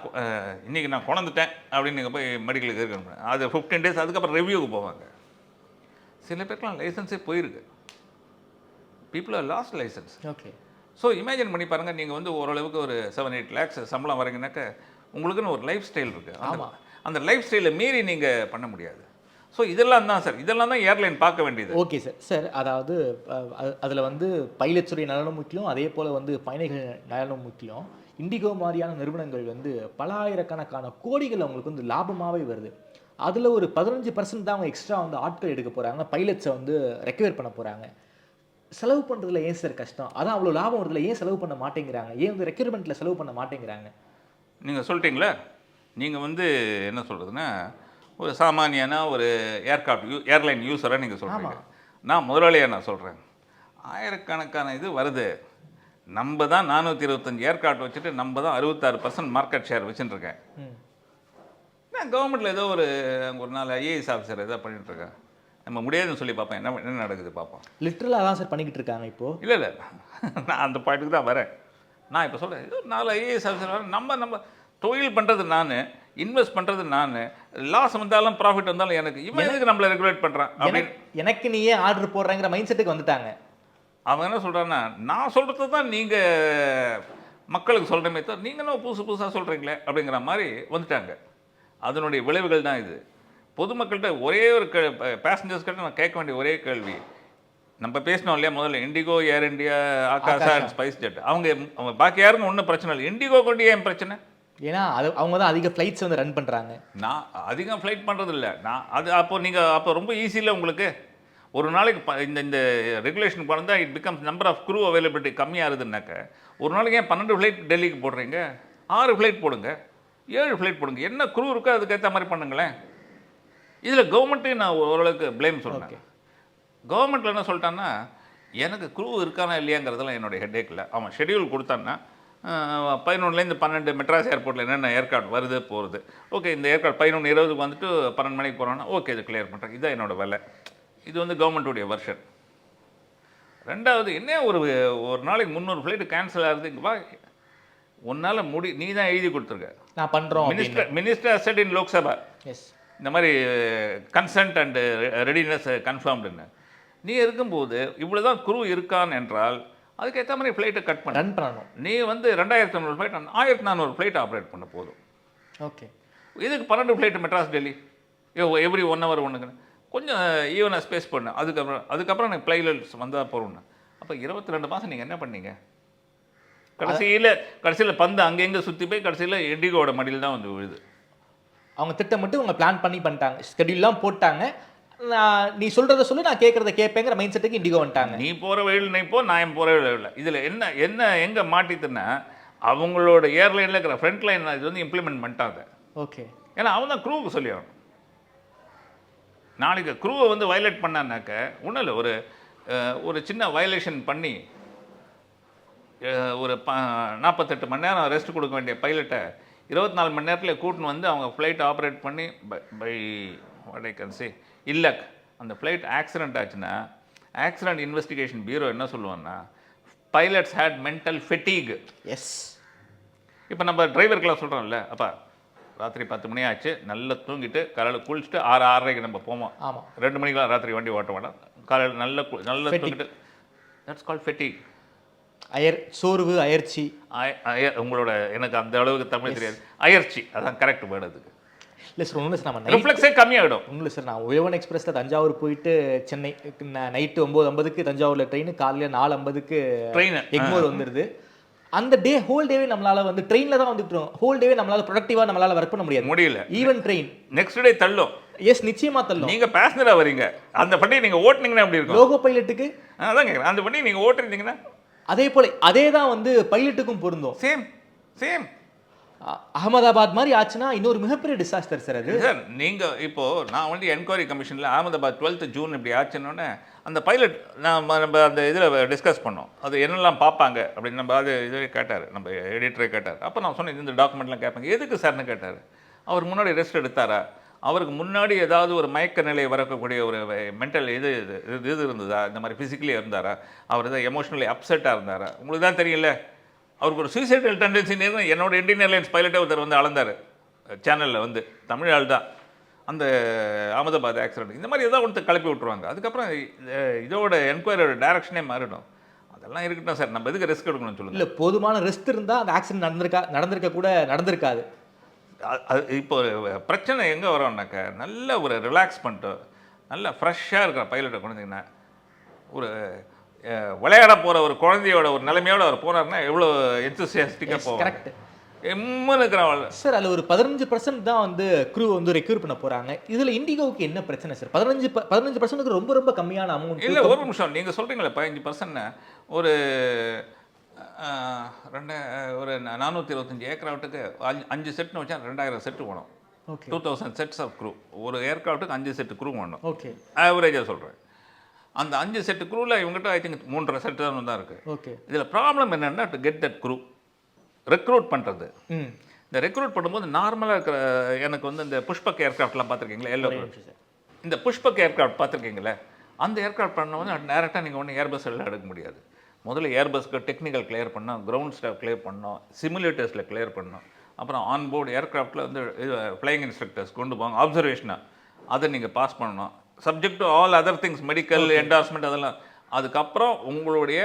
இன்றைக்கி நான் குழந்துட்டேன் அப்படின்னு நீங்கள் போய் மெடிக்கலுக்கு இருக்கணும், அது 15 days, அதுக்கப்புறம் ரிவ்யூக்கு போவாங்க. சில பேருக்குலாம் லைசன்ஸே போயிருக்கு. People are lost licence.
Okay.
So imagine பண்ணி பாருங்கள், நீங்கள் வந்து ஓரளவுக்கு ஒரு 7-8 lakhs சம்பளம் வரீங்கன்னாக்க உங்களுக்குன்னு ஒரு லைஃப் ஸ்டைல் இருக்குது. அந்த லைஃப் ஸ்டைலை மீறி நீங்கள் பண்ண முடியாது. ஸோ இதெல்லாம் தான் சார், இதெல்லாம் தான் ஏர்லைன் பார்க்க வேண்டியது.
Okay sir. அதாவது அதில் வந்து பைலட்ஸுடைய நலனும் முக்கியம், அதே போல் வந்து பயணிகள் நலனும் முக்கியம். இண்டிகோ மாதிரியான நிறுவனங்கள் வந்து பல ஆயிரக்கணக்கான கோடிகள் அவங்களுக்கு வந்து லாபமாகவே வருது. அதில் ஒரு 15% தான் அவங்க எக்ஸ்ட்ரா வந்து ஆட்கள் எடுக்க போகிறாங்க, பைலட்ஸை வந்து ரெக்கவர் பண்ண போகிறாங்க. செலவு பண்ணுறதுல ஏன் சார் கஷ்டம்? அதான் அவ்வளோ லாபம் வருதுல ஏன் செலவு பண்ண மாட்டேங்கிறாங்க? ஏன் வந்து ரெக்யூர்மெண்ட்டில் செலவு பண்ண மாட்டேங்கிறாங்க?
நீங்கள் சொல்லிட்டீங்களா, நீங்கள் வந்து என்ன சொல்கிறதுன்னா ஒரு சாமானியான ஒரு ஏர்லைன் யூஸராக நீங்கள் சொல்கிறீங்க. நான் முதலாளியாக நான் சொல்கிறேன், ஆயிரக்கணக்கான இது வருது. நம்ம தான் 425 ஏர்க்ராஃப்ட் வச்சுட்டு நம்ம தான் 66% மார்க்கெட் ஷேர் வச்சுட்டுருக்கேன். நான் கவர்மெண்ட்டில் ஏதோ ஒரு நாலு ஐஏஎஸ் ஆஃபீஸர் ஏதோ பண்ணிகிட்ருக்கேன். நம்ம முடியாதுன்னு சொல்லி பார்ப்போம், என்ன நடக்குது பார்ப்போம்.
லிட்ரலாக தான் சார் பண்ணிக்கிட்டு இருக்காங்க இப்போது.
இல்லை நான் அந்த பாயிண்ட்டுக்கு தான் வரேன். நான் இப்போ சொல்கிறேன், ஏதோ 4 ஐஏஎஸ் ஆஃபீஸர் வரேன். நம்ம தொழில் பண்ணுறது நான், இன்வெஸ்ட் பண்ணுறது நான், லாஸ் வந்தாலும் ப்ராஃபிட் வந்தாலும் எனக்கு இவனுக்கு நம்மளை ரெகுலேட் பண்ணுறான் அப்படின்னு
எனக்கு நீயே ஆர்டர் போடுறேங்கிற மைண்ட் செட்டுக்கு வந்துட்டாங்க.
அவன் என்ன சொல்கிறான்னா, நான் சொல்கிறது தான் நீங்கள் மக்களுக்கு சொல்கிறமே தவிர நீங்களும் புதுசாக சொல்கிறீங்களே அப்படிங்கிற மாதிரி வந்துட்டாங்க. அதனுடைய விளைவுகள் தான் இது. பொதுமக்கள்கிட்ட ஒரே ஒரு பேசஞ்சர்ஸ்கிட்ட நான் கேட்க வேண்டிய ஒரே கேள்வி, நம்ம பேசினோம் இல்லையா முதல்ல, IndiGo, Air India, Akasa and SpiceJet, அவங்க பாக்கி யாருக்கும் ஒன்றும் பிரச்சனை இல்லை. இண்டிகோ கொண்டு ஏன் பிரச்சனை?
ஏன்னா அவங்க தான் அதிக ஃப்ளைட்ஸ் வந்து ரன் பண்ணுறாங்க. நான்
அதிகம் ஃப்ளைட் பண்ணுறது இல்லை. அப்போ ரொம்ப ஈஸியில் உங்களுக்கு ஒரு நாளைக்கு இந்த ரெகுலேஷன் வந்தால் it becomes number of crew availability கம்மியாகுதுன்னாக்க ஒரு நாளைக்கு ஏன் 12 ஃப்ளைட் டெல்லிக்கு போடுறீங்க? 6 ஃப்ளைட் போடுங்க, 7 ஃப்ளைட் போடுங்க. என்ன க்ரூ இருக்கோ அதுக்கேற்ற மாதிரி பண்ணுங்களேன். இதில் கவர்மெண்ட்டையும் நான் ஓரளவுக்கு ப்ளேம் சொல்கிறேன். கவர்மெண்ட்டில் என்ன சொல்லிட்டான்னா, எனக்கு க்ரூ இருக்கானா இல்லையாங்கிறதெல்லாம் என்னுடைய ஹெட்டேக்கில். அவன் ஷெடியூல் கொடுத்தான்னா 11லேருந்து 12 மெட்ராஸ் ஏர்போர்ட்டில் என்னென்ன ஏர்க்ராஃப்ட் வருது போகிறது, ஓகே இந்த ஏர்க்ராஃப்ட் 11:20 வந்துட்டு 12 மணிக்கு போகிறோன்னா ஓகே இது கிளியர் பண்ணுறேன். இதுதான் என்னோடய வேலை. இது வந்து கவர்மெண்ட்டுடைய வெர்ஷன். ரெண்டாவது, என்ன ஒரு நாளைக்கு 300 ஃப்ளைட்டு கேன்சல் ஆகுது, இங்கே வா உன்னால் நீ தான் எழுதி கொடுத்துருக்க,
நான் பண்ணுறோம்.
மினிஸ்டர் செட் இன் லோக்சபா
எஸ்
இந்த மாதிரி கன்சென்ட் அண்டு ரெடினஸ் கன்ஃபார்ம்டுன்னு நீ இருக்கும்போது இவ்வளோ தான் குரூ இருக்கான் என்றால் அதுக்கேற்ற மாதிரி ஃப்ளைட்டை கட் பண்ணணும். நீ வந்து 2500 ஃப்ளைட் 1400 ஃப்ளைட் ஆப்ரேட் பண்ண போதும்.
ஓகே,
இதுக்கு 12 flight Madras Delhi every 1 hour ஒன்றுங்க, கொஞ்சம் ஈவனாக ஸ்பேஸ் பண்ணு. அதுக்கப்புறம் எனக்கு பிளைலட்ஸ் வந்தால் போகிறோன்னு. அப்போ 22 மாதம் நீங்கள் என்ன பண்ணீங்க? கடைசியில் பந்து அங்கெங்கே சுற்றி போய் கடைசியில் இண்டிகோட மடியில் தான் வந்து விழுது.
அவங்க திட்டமிட்டு அவங்க பிளான் பண்ணிட்டாங்க, ஸ்கெடியூல்லாம் போட்டாங்க. நீ சொல்கிறத சொல்லி நான் கேட்குறத கேட்பேங்கிற மைண்ட் செட்டுக்கு இண்டிகோ வந்துட்டாங்க.
நீ போகிற வழியில் நீ போ, நான் போகிற வழியில் இல்லை. இதில் என்ன எங்கே மாட்டித்துன்னா, அவங்களோட ஏர்லைனில் இருக்கிற ஃப்ரண்ட் லைன் இது வந்து இம்ப்ளிமெண்ட் பண்ணிட்டாங்க.
ஓகே,
ஏன்னா அவன் தான் க்ரூவுக்கு சொல்லி ஆகணும். நாளைக்கு க்ரூவை வந்து வயலேட் பண்ணான்னாக்க ஒன்றும் இல்லை, ஒரு சின்ன வயலேஷன் பண்ணி ஒரு 48 மணி நேரம் ரெஸ்ட் கொடுக்க வேண்டிய பைலட்டை 24 மணி நேரத்தில் கூட்டின்னு வந்து அவங்க ஃப்ளைட் ஆப்ரேட் பண்ணி by what I can say இல்லை, அந்த ஃப்ளைட் ஆக்சிடென்ட் ஆச்சுன்னா ஆக்சிடென்ட் இன்வெஸ்டிகேஷன் பியூரோ என்ன சொல்லுவாங்கன்னா, pilots had mental fatigue.
Yes, இப்போ
நம்ம டிரைவருக்கெல்லாம் சொல்கிறோம்ல, அப்பா ராத்திரி 10 மணி ஆச்சு, நல்லா தூங்கிட்டு காலையில் குளிச்சுட்டு 6:30க்கு நம்ம போவோம்.
ஆமாம்,
2 மணிக்கெலாம் ராத்திரி வண்டி ஓட்ட வேண்டாம், காலையில் நல்லா தூங்கிட்டு. That's called fatigue.
சோர்வு, அயற்சி.
உங்களோட எனக்கு அந்த அளவுக்கு தமிழ் தெரியாது. அயற்சி அதான் கரெக்ட் வேர்டு அதுக்கு.
இல்லை சார், ஒன்றும் சார், நம்ம
ரிஃப்ளெக்ஸே கம்மியாகிடும்.
ஒன்றும் சார், நான் உழவன் எக்ஸ்பிரஸில் தஞ்சாவூர் போயிட்டு சென்னை நைட்டு 9:50 தஞ்சாவூரில் ட்ரெயின், காலையில் 4:50
ட்ரெயின்
எக்மோர் வந்துடுது. அந்த ஹோல் டேவே நம்மளால வந்து ட்ரெயினில் தான் வந்துட்டோம். ஹோல் டேவே நம்மளால ப்ரொடக்டிவாக நம்மளால ஒர்க் பண்ண முடியல. ஈவன் ட்ரெயின்
நெக்ஸ்ட் டே தள்ளும்.
எஸ், நிச்சயமா தள்ளும்.
நீங்க பேசஞ்சரா வரீங்க, அந்த வண்டியை நீங்க ஓட்டுனீங்கன்னா எப்படி இருக்கும்?
லோகோ பைலட்டுக்கு
அதான் கேட்குறேன், அந்த வண்டியை நீங்க ஓட்டுறீங்கன்னா
அதே போல அதே தான் வந்து பைலட்டுக்கும் பொருந்தும்.
சேம்
அகமதாபாத் மாதிரி ஆச்சுன்னா இன்னொரு மிகப்பெரிய டிசாஸ்டர் சார் அது.
சார் நீங்கள் இப்போது நான் வந்து என்கொயரி கமிஷனில் அகமதாபாத் 12th June இப்படி ஆச்சுன்னொன்னே அந்த பைலட் நம்ம அந்த இதில் டிஸ்கஸ் பண்ணோம், அது என்னெல்லாம் பார்ப்பாங்க அப்படின்னு. நம்ம அது இதே கேட்டார், நம்ம எடிட்டரே கேட்டார். அப்போ நான் சொன்னேன் இந்த டாக்குமெண்ட்லாம் கேட்பாங்க. எதுக்கு சார்னு கேட்டார். அவர் முன்னாடி ரெஸ்ட் எடுத்தாரா, அவருக்கு முன்னாடி ஏதாவது ஒரு மயக்க நிலை வரக்கூடிய ஒரு மென்டல் இது இருந்ததா, இந்த மாதிரி ஃபிசிக்கலி இருந்தாரா, அவர் எதாவது எமோஷனலி அப்செட்டாக இருந்தாரா, உங்களுக்கு தான் தெரியல. அவருக்கு ஒரு சூசைடல் டெண்டன்சி என்னோட இந்தியன் ஏர்லைன்ஸ் பைலட்டே ஒருத்தர் வந்து அளந்தார் சேனலில், வந்து தமிழ் ஆள் தான். அந்த அகமதாபாத் ஆக்சிடென்ட் இந்த மாதிரி ஏதாவது ஒருத்தர் கிளப்பி விட்ருவாங்க. அதுக்கப்புறம் இதோட என்கொயரியோட டைரக்ஷனே மாறிடும். அதெல்லாம் இருக்கட்டும் சார், நம்ம எதுக்கு ரிஸ்க் எடுக்கணும்னு சொல்லுங்கள்.
இல்லை, போதுமான ரெஸ்ட் இருந்தால் அந்த ஆக்சிடென்ட் நடந்திருக்காது.
இப்போ பிரச்சனை எங்கே வரோம்னாக்க, நல்ல ஒரு ரிலாக்ஸ் பண்ணிட்டு நல்ல ஃப்ரெஷ்ஷாக இருக்கிற பைலட்டை கொண்டுங்கன்னா, ஒரு விளையாட போகிற ஒரு குழந்தையோட ஒரு நிலைமையோடு அவர் போனார்னா எவ்வளோ என்தூசியாஸ்டிக்காக போகும்.
கரெக்ட்.
எம்முன்னு இருக்கிறான்.
சார் அதில் ஒரு 15% தான் வந்து க்ரூ வந்து ரெக்யூர் பண்ண போறாங்க. இதுல இண்டிகோவுக்கு என்ன பிரச்சனை சார்? 15% ரொம்ப ரொம்ப கம்மியான அமௌண்ட்.
இல்லை ஒரு நிமிஷம், நீங்கள் சொல்கிறீங்களே 15% ஒரு ஒரு 425 ஏர்க்ராஃப்ட்டுக்கு 5 செட்னு வச்சா 2000 செட்டு வேணும்.
Okay
2000 sets of crew. ஒரு ஏர்க்ராஃப்ட்டுக்கு 5 செட்டு க்ரூ வேணும்.
ஓகே
ஆவரேஜாக சொல்கிறேன். அந்த 5 செட்டு க்ரூவில் இவங்ககிட்ட ஐ திங்க் 3.5 செட்டு தான் இருக்குது.
ஓகே
இதில் ப்ராப்ளம் என்னென்னா to get that crew recruit பண்ணுறது. இந்த ரெக்ரூட் பண்ணும்போது நார்மலாக இருக்கிற எனக்கு வந்து இந்த புஷ்பக் ஏர்க்ராஃப்ட்லாம் பார்த்துருக்கீங்களா? எல்லோ இந்த புஷ்பக் ஏர்க்ராஃப்ட் பார்த்துருக்கீங்களே, அந்த ஏர்க்ராஃப்ட் பண்ண டேரெக்டாக நீங்கள் ஒன்றும் ஏர்பஸ் எல்லாம் எடுக்க முடியாது. முதல்ல ஏர்பஸ்க்கு டெக்னிக்கல் கிளியர் பண்ணோம், கிரவுண்ட் ஸ்டாஃப் கிளியர் பண்ணோம், சிமுலேட்டர்ஸில் கிளியர் பண்ணோம், அப்புறம் ஆன்போர்டு ஏர்க்ராஃப்டில் வந்து ஃப்ளையிங் இன்ஸ்ட்ரக்டர்ஸ் கொண்டு போவாங்க அப்சர்வேஷனாக, அதை நீங்கள் பாஸ் பண்ணணும். Subject to all other things, medical endorsement அதெல்லாம். அதுக்கப்புறம் உங்களுடைய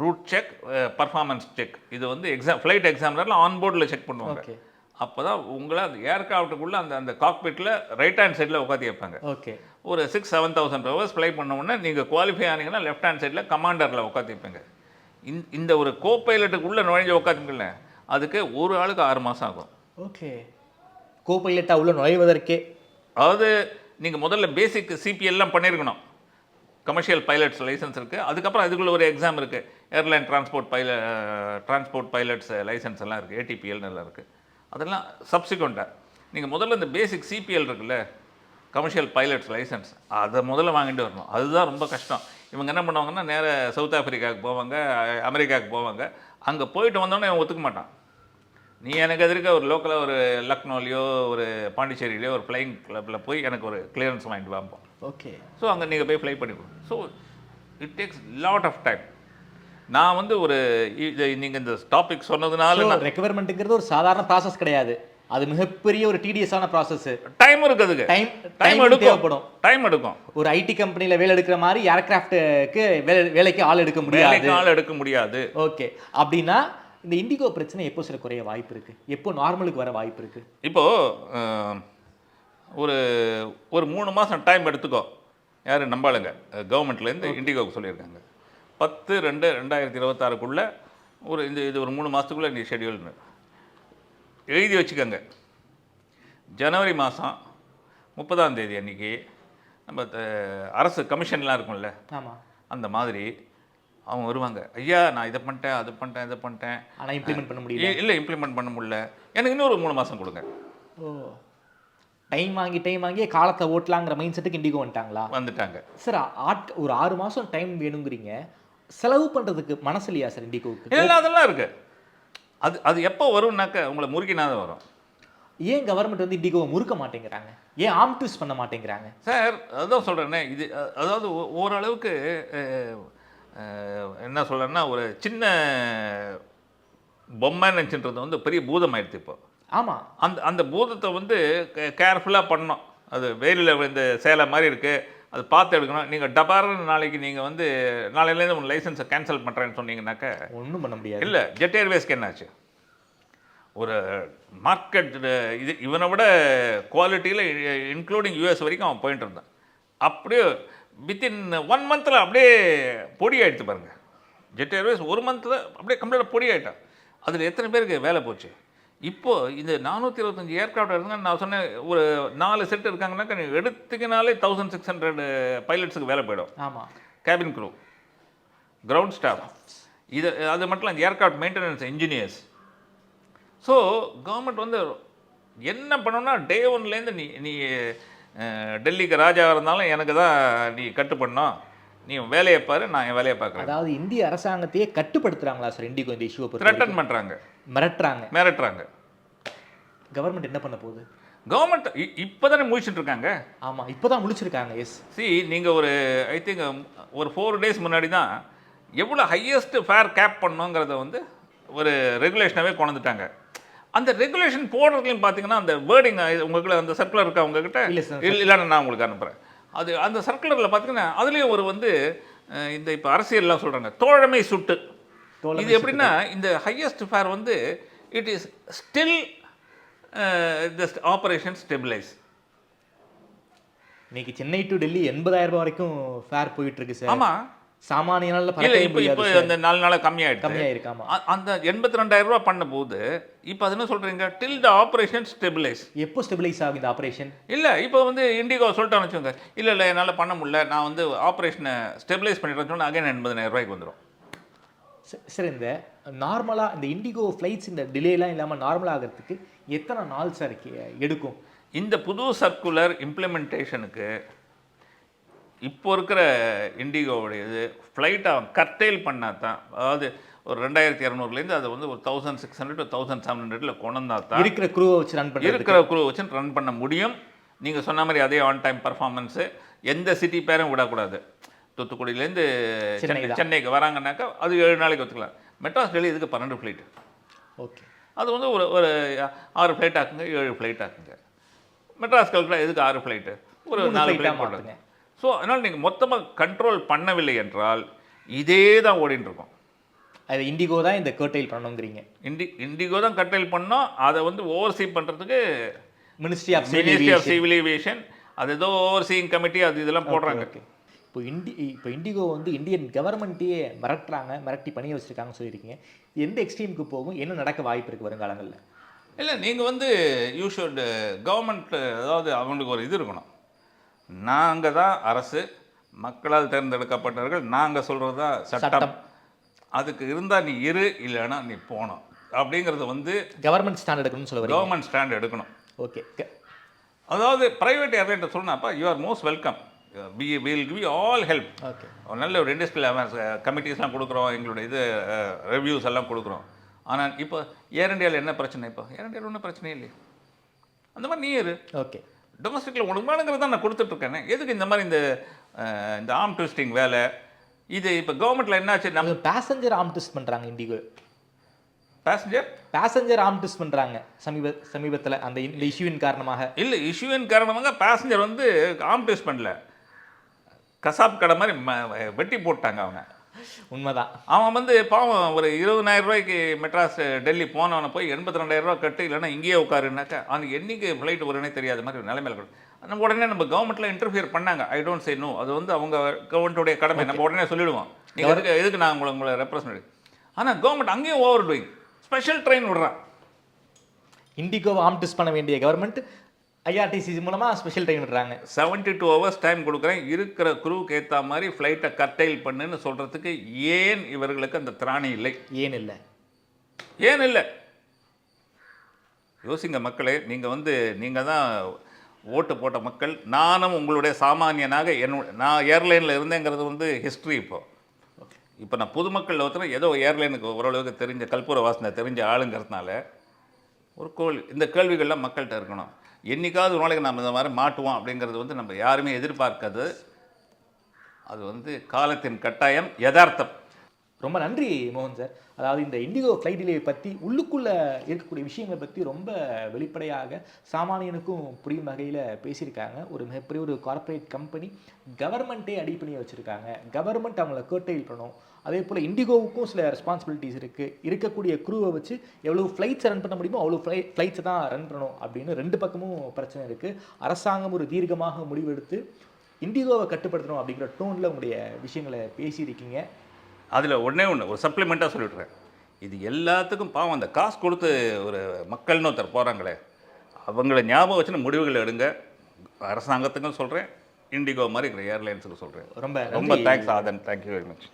ரூட் செக், பர்ஃபார்மன்ஸ் செக், இது வந்து ஃப்ளைட் எக்ஸாமினரில் ஆன்போர்டில் செக் பண்ணுவாங்க. அப்போ தான் உங்களை அந்த ஏர்க்ராஃப்ட்டுக்குள்ளே அந்த காக்பிட்டில் ரைட் ஹேண்ட் சைடில் உட்காந்து வைப்பாங்க.
ஓகே
ஒரு 6-7,000 ஹவர்ஸ் ஃப்ளை பண்ண உடனே நீங்கள் குவாலிஃபை ஆனீங்கன்னா லெஃப்ட் ஹேண்ட் சைடில் கமாண்டரில் உட்காந்து வைப்பீங்க. இந்த ஒரு கோ பைலட்டுக்குள்ளே நுழைஞ்ச உட்காந்துங்கள அதுக்கு ஒரு ஆளுக்கு 6 மாதம் ஆகும்.
ஓகே கோ பைலட்டாக உள்ள நுழைவதற்கே.
அதாவது நீங்கள் முதல்ல பேசிக் சிபிஎல்லாம் பண்ணியிருக்கணும். கமர்ஷியல் பைலட்ஸ் லைசன்ஸ் இருக்குது. அதுக்கப்புறம் அதுக்குள்ள ஒரு எக்ஸாம் இருக்குது. ஏர்லைன் டிரான்ஸ்போர்ட் பைலட்ஸ் லைசன்ஸ் எல்லாம் இருக்குது, ஏடிபிஎல்னு எல்லாம் இருக்குது. அதெல்லாம் சப்சிக்வெண்ட்டாக நீங்கள் முதல்ல இந்த பேசிக் சிபிஎல் இருக்குல்ல, கமர்ஷியல் பைலட்ஸ் லைசன்ஸ், அதை முதல்ல வாங்கிட்டு வரணும். அதுதான் ரொம்ப கஷ்டம். இவங்க என்ன பண்ணுவாங்கன்னா நேராக சவுத் ஆஃப்ரிக்காவுக்கு போவாங்க, அமெரிக்காவுக்கு போவாங்க. அங்கே போயிட்டு வந்தோன்னே அவன் ஒத்துக்க மாட்டான். நீ எனக்கு எதிர்க்க ஒரு லோக்கலாக ஒரு லக்னோலையோ ஒரு பாண்டிச்சேரியிலையோ ஒரு ஃப்ளைங் கிளப்பில் போய் எனக்கு ஒரு கிளியரன்ஸ் வாங்கிட்டு வாம்போம்.
ஓகே
ஸோ அங்கே நீங்கள் போய் ஃப்ளை பண்ணிக்கணும். So it takes lot of time. நான் வந்து ஒரு நீங்கள் இந்த டாபிக் சொன்னதுனால
ரெக்வயர்மெண்ட்டுங்கிறது ஒரு சாதாரண ப்ராசஸ் கிடையாது. அது மிகப்பெரிய ஒரு டிடிஎஸான ப்ராசஸ்.
டைம் இருக்குது, அதுக்கு டைம்
தேவைப்படும்,
டைம் எடுக்கும்.
ஒரு ஐடி கம்பெனியில் வேலை எடுக்கிற மாதிரி ஏர்கிராஃப்ட்டுக்கு வேலைக்கு ஆள் எடுக்க முடியாது. ஓகே அப்படின்னா இந்த இண்டிகோ பிரச்சனை எப்போ சில குறைய வாய்ப்பு இருக்குது? எப்போ நார்மலுக்கு வர வாய்ப்பு இருக்குது?
இப்போது
ஒரு 3 மாதம் டைம் எடுத்துக்கோ. யார் நம்பாளுங்க கவர்மெண்ட்லேருந்து இண்டிகோவுக்கு சொல்லியிருக்காங்க 10/2/2026 இது ஒரு 3 மாதத்துக்குள்ளே நீ ஷெடியூல்னு எழுதி வச்சுக்கோங்க. ஜனவரி மாதம் 30ஆம் தேதி அன்றைக்கி நம்ம அரசு கமிஷன்லாம் இருக்கும்ல,
ஆமாம்,
அந்த மாதிரி அவங்க வருவாங்க. ஐயா நான் இதை பண்ணிட்டேன், அது பண்ணிட்டேன், இதை பண்ணிட்டேன்,
ஆனால் இம்ப்ளிமெண்ட் பண்ண முடியல.
இல்லை இம்ப்ளிமெண்ட் பண்ண முடியல, எனக்கு இன்னொரு 3 மாதம் கொடுங்க.
ஓ டைம் வாங்கி காலத்தை ஓட்டலாங்கிற மைண்ட் செட்டுக்கு இண்டிகோ வந்துட்டாங்க சார். ஒரு 6 மாதம் டைம் வேணுங்கிறீங்க, செலவு பண்ணுறதுக்கு மனசு இல்லையா சார் இண்டிகோவுக்கு?
இல்லை அதெல்லாம் இருக்குது. அது எப்போ வரும்னாக்க உங்களை முறுக்கினா தான் வரும்.
ஏன் கவர்மெண்ட் வந்து இண்டிகோவை முறுக்க மாட்டேங்கிறாங்க? ஏன் ஆம் ட்விஸ்ட் பண்ண மாட்டேங்கிறாங்க
சார்? அதுதான் சொல்கிறேன்னே, இது அதாவது ஓரளவுக்கு என்ன சொல்கிறேன்னா ஒரு சின்ன பொம்மை நினச்சின்றது வந்து பெரிய பூதம் ஆயிடுச்சு இப்போ.
ஆமாம்,
அந்த பூதத்தை வந்து கேர்ஃபுல்லாக பண்ணணும். அது வேலியில் இந்த சேலை மாதிரி இருக்குது, அது பார்த்து எடுக்கணும். நீங்கள் டபார்னு நாளைக்கு நீங்கள் வந்து நாளையிலேருந்து உங்கள் லைசன்ஸை கேன்சல் பண்ணுறேன்னு சொன்னீங்கன்னாக்க
ஒன்றும் பண்ண முடியாது.
இல்லை ஜெட் ஏர்வேஸ்க்கு என்னாச்சு? ஒரு மார்க்கெட் இவனை விட குவாலிட்டியில் இன்க்ளூடிங் யூஎஸ் வரைக்கும் அவன் போயிட்டு இருந்தான். அப்படியே வித்தின் 1 மந்தில் அப்படியே பொடி ஆகிடுச்சு பாருங்கள். ஜெட் ஏர்வேஸ் 1 மந்தில் அப்படியே கம்ப்ளீட்டாக பொடி ஆகிட்டான். அதில் எத்தனை பேருக்கு வேலை போச்சு? இப்போது இந்த 425 ஏர்க்ராஃப்ட் இருக்குங்க. நான் சொன்னேன் ஒரு 4 செட் இருக்காங்கன்னாக்கா நீங்கள் எடுத்துக்கினாலே 1600 பைலட்ஸுக்கு வேலை போயிடும்.
ஆமாம்,
கேபின் க்ரூ, கிரவுண்ட் ஸ்டாஃப், அது மட்டும் இல்லை aircraft maintenance engineers. So government வந்து என்ன பண்ணணும்னா டே 1லேருந்து நீ டெல்லிக்கு ராஜாவாக இருந்தாலும் எனக்கு தான் நீ கட்டுப்படணும், நீ வேலையை பாரு, நான் என் வேலையை பார்க்குறேன்.
அதாவது இந்திய அரசாங்கத்தையே கட்டுப்படுத்துகிறாங்களா சார் இண்டிகோ இந்த இஷ்யூவை?
த்ரெட்டன் பண்ணுறாங்க, மிரட்டுறாங்க.
கவர்மெண்ட் என்ன பண்ண போகுது?
கவர்மெண்ட் இப்போ தானே முடிச்சுட்டு இருக்காங்க.
ஆமாம், இப்போ தான் முடிச்சிருக்காங்க. எஸ்
நீங்கள் ஐ திங்க் ஒரு 4 days முன்னாடி தான் எவ்வளோ ஹையஸ்ட் ஃபேர் கேப் பண்ணணுங்கிறத வந்து ஒரு ரெகுலேஷனாகவே கொண்டுட்டாங்க. அந்த ரெகுலேஷன் போடுறதுலையும் பார்த்தீங்கன்னா அந்த வேர்டிங் உங்கள்கிட்ட அந்த சர்க்குலர் இருக்கா உங்ககிட்ட? இல்லைன்னா நான் உங்களுக்கு அனுப்புகிறேன். அது அந்த சர்க்குலரில் பார்த்தீங்கன்னா அதுலேயும் ஒரு வந்து இந்த இப்போ அரசியல்லாம் சொல்கிறாங்க தோழமை சுட்டு. இது எப்படின்னா இந்த ஹையஸ்ட் ஃபேர் வந்து it is still the operation stabilise.
இன்னைக்கு சென்னை டு டெல்லி 80,000 ரூபாய் வரைக்கும் ஃபேர் போயிட்டு இருக்கு சார்.
ஆமாம்,
சாமானியனால
இல்லை
பறக்கவே
இப்போ இப்போ
முடியாது
அந்த 4 நாளாக கம்மியாயிடுச்சு.
கம்மியாயிருக்காமா.
அந்த 82,000 ரூபாய் பண்ணும்போது இப்போ அது என்ன சொல்கிறீங்க, டில் த ஆப்ரேஷன் ஸ்டெபிலைஸ்.
எப்போ ஸ்டெபிலைஸ் ஆகும் இந்த ஆபரேஷன்?
இல்லை இப்போ வந்து இண்டிகோ சொல்லிட்டான்னு வச்சுக்கோங்க, இல்லை என்னால் பண்ண முடியல, நான் வந்து ஆப்ரேஷனை ஸ்டெபிலைஸ் பண்ணிடுறேன்னு சொன்னால் அகைன் 80,000 ரூபாய்க்கு வந்துடும்.
சார் இந்த நார்மலாக இந்த இண்டிகோ ஃப்ளைட்ஸ் இந்த டிலேலாம் இல்லாமல் நார்மலாக ஆகிறதுக்கு எத்தனை நாள் சார் எடுக்கும்?
இந்த புது சர்க்குலர் இம்ப்ளிமெண்டேஷனுக்கு இப்போ இருக்கிற இண்டிகோவுடைய இது ஃப்ளைட்டை கர்டெயில் பண்ணால் தான், அதாவது ஒரு 2200 அது வந்து ஒரு 1600 to 1700 கொண்டா தான்
இருக்கிற க்ரூவை வச்சு ரன் பண்ணி
இருக்கிற குரூவை வச்சு ரன் பண்ண முடியும். நீங்கள் சொன்ன மாதிரி அதே ஆன் டைம் பர்ஃபார்மன்ஸு, எந்த சிட்டி பேரும் விடக்கூடாது. தூத்துக்குடியிலேருந்து சென்னைக்கு வராங்கன்னாக்கா அது 7 நாளைக்கு ஒத்துக்கலாம். மெட்ராஸ் டெல்லி இதுக்கு 12 ஃப்ளைட்டு.
ஓகே,
அது வந்து ஒரு 6 ஃப்ளைட் ஆக்குங்க, 7 ஃப்ளைட் ஆக்குங்க. மெட்ராஸ் கல்கட்டா எதுக்கு 6 ஃப்ளைட்டு, ஒரு 4 ஃப்ளைட் போட்டுங்க. ஸோ அதனால் நீங்கள் மொத்தமாக கண்ட்ரோல் பண்ணவில்லை என்றால் இதே தான் ஓடின்னு இருக்கும்.
அது இண்டிகோ தான் இந்த கர்டைல் பண்ணணுங்கிறீங்க?
இண்டிகோ தான் கர்டைல் பண்ணோம். அதை வந்து ஓவர்சீ பண்ணுறதுக்கு
மினிஸ்ட்ரி ஆஃப்
சிவில் ஏவியேஷன், அது ஏதோ ஓவர்சீயிங் கமிட்டி, அது இதெல்லாம் போடுறாங்க.
இப்போ இண்டிகோ வந்து இந்தியன் கவர்மெண்ட்டையே மிரட்டி பண்ணி வச்சுருக்காங்கன்னு சொல்லியிருக்கீங்க. எந்த எக்ஸ்ட்ரீமுக்கு போகும், என்ன நடக்க வாய்ப்பு இருக்குது வருங்காலங்களில்?
இல்லை, நீங்கள் வந்து யூ ஷுட் கவர்மெண்ட், அதாவது அவங்களுக்கு ஒரு இது இருக்கணும், நாங்கள் தான் அரசு, மக்களால் தேர்ந்தெடுக்கப்பட்டவர்கள், நாங்கள் சொல்கிறது தான் சட்டம், அதுக்கு இருந்தால் நீ இரு, இல்லைன்னா நீ போகணும் அப்படிங்கிறது வந்து
கவர்மெண்ட் ஸ்டாண்ட் எடுக்கணும்னு சொல்ல வரீங்க?
கவர்மெண்ட் ஸ்டாண்ட் எடுக்கணும்.
ஓகே,
அதாவது ப்ரைவேட் ஏர்லைன்ட்ட சொன்னாப்பா you are most welcome, will give all help.
Okay,
நல்ல ஒரு இண்டஸ்ட்ரியல் அவேர்னஸ் கமிட்டிஸ்லாம் கொடுக்குறோம், எங்களுடைய இது ரிவ்யூஸ் எல்லாம் கொடுக்குறோம். ஆனால் இப்போ ஏர் இண்டியாவில் என்ன பிரச்சனை? இப்போ ஏர் இண்டியாவில் ஒன்றும் பிரச்சனையே இல்லையே. அந்த மாதிரி நீ இரு.
ஓகே,
டொமஸ்டிக்கில் உண்மையானங்கிறது தான் நான் கொடுத்துட்ருக்கேன். எதுக்கு இந்த மாதிரி இந்த ஆர்ம் ட்விஸ்டிங் வேலை? இது இப்போ கவர்மெண்ட்டில் என்னாச்சு, நம்ம
பேசஞ்சர் ஆர்ம் ட்விஸ்ட் பண்ணுறாங்க இண்டிகோ.
பேசஞ்சர்
ஆர்ம் ட்விஸ்ட் பண்ணுறாங்க சமீபத்தில் அந்த இஷ்யூவின் காரணமாக.
இல்லை, இஷ்யூவின் காரணமாக பேசஞ்சர் வந்து ஆர்ம் ட்விஸ்ட் பண்ணல, கசாப் கடை மாதிரி வெட்டி போட்டாங்க அவங்க.
உண்மைதான்.
அவன் வந்து பாவம் ஒரு 20,000 ரூபாய்க்கு மெட்ராஸ் டெல்லி போனவனை போய் 82,000 ரூபா கட்டு, இல்லைன்னா இங்கேயே உட்காருனாக்கா அவனுக்கு என்றைக்கு ஃப்ளைட் வருன்னே தெரியாத மாதிரி நிலைமையில் இருக்கும். நம்ம உடனே நம்ம கவர்மெண்ட்டில் இன்டர்ஃபியர் பண்ணாங்க. ஐ டோன்ட் சே நோ, அது வந்து அவங்க கவர்மெண்ட்டுடைய கடமை. நம்ம உடனே சொல்லிவிடுவோம், நீங்கள் எதுக்கு நான் உங்களை ரெப்ரசன்ட். ஆனால் கவர்மெண்ட் அங்கேயும் ஓவர் டூயிங், ஸ்பெஷல் ட்ரெயின் விடுறான்.
இண்டிகோ ஆர்ம் ட்விஸ்ட் பண்ண வேண்டிய கவர்மெண்ட் ஐஆர்டிசி மூலமாக ஸ்பெஷல் ட்ரெயின் விடுறாங்க.
72 hours டைம் கொடுக்குறேன், இருக்கிற குரூவுக்கு ஏற்ற மாதிரி ஃப்ளைட்டை கர்டைல் பண்ணுன்னு சொல்கிறதுக்கு ஏன் இவர்களுக்கு அந்த திராணி இல்லை?
ஏன் இல்லை? யோசிங்க மக்களே, நீங்கள் தான் ஓட்டு போட்ட மக்கள். நானும் உங்களுடைய சாமானியனாக நான் ஏர்லைனில் இருந்தேங்கிறது வந்து ஹிஸ்ட்ரி. இப்போ நான் பொதுமக்களில் ஒருத்தர் ஏதோ ஏர்லைனுக்கு ஓரளவுக்கு தெரிஞ்ச கற்பூர வாசனை தெரிஞ்ச ஆளுங்கிறதுனால இந்த கேள்விகள்லாம் மக்கள்கிட்ட இருக்கணும். என்னைக்காவது ஒரு நாளைக்கு நம்ம இந்த மாதிரி மாட்டுவோம் அப்படிங்கிறது வந்து நம்ம யாருமே எதிர்பார்க்காது. அது வந்து காலத்தின் கட்டாயம், யதார்த்தம். ரொம்ப நன்றி மோகன் சார். அதாவது இந்த இண்டிகோ ஃப்ளைட் டிலே பற்றி உள்ளுக்குள்ளே இருக்கக்கூடிய விஷயங்களை பற்றி ரொம்ப வெளிப்படையாக சாமானியனுக்கும் புரியும் வகையில் பேசியிருக்காங்க. ஒரு மிகப்பெரிய ஒரு கார்ப்பரேட் கம்பெனி கவர்மெண்ட்டே அடி பண்ணி வச்சுருக்காங்க. கவர்மெண்ட் அவங்கள கர்டைல் பண்ணணும். அதே போல் இண்டிகோவுக்கும் சில ரெஸ்பான்சிபிலிட்டிஸ் இருக்குது. இருக்கக்கூடிய க்ரூவை வச்சு எவ்வளோ ஃப்ளைட்ஸை ரன் பண்ண முடியுமோ அவ்வளோ ஃப்ளைட்ஸை தான் ரன் பண்ணணும் அப்படின்னு 2 பக்கமும் பிரச்சனை இருக்குது. அரசாங்கம் ஒரு தீர்க்கமாக முடிவெடுத்து இண்டிகோவை கட்டுப்படுத்தணும் அப்படிங்கிற டோனில் உங்களுடைய விஷயங்களை பேசியிருக்கீங்க.
அதில் ஒரு சப்ளிமெண்ட்டாக சொல்லிவிட்றேன். இது எல்லாத்துக்கும் பாவம் அந்த காசு கொடுத்து ஒரு மக்கள்னு ஒருத்தர் போகிறாங்களே, அவங்கள ஞாபகம் வச்சுன்னு முடிவுகள் எடுங்க. அரசாங்கத்துக்கும் சொல்கிறேன், இண்டிகோ மாதிரி இருக்கிற ஏர்லைன்ஸுக்கு சொல்கிறேன்.
ரொம்ப
thanks Aathan. Thank you very much.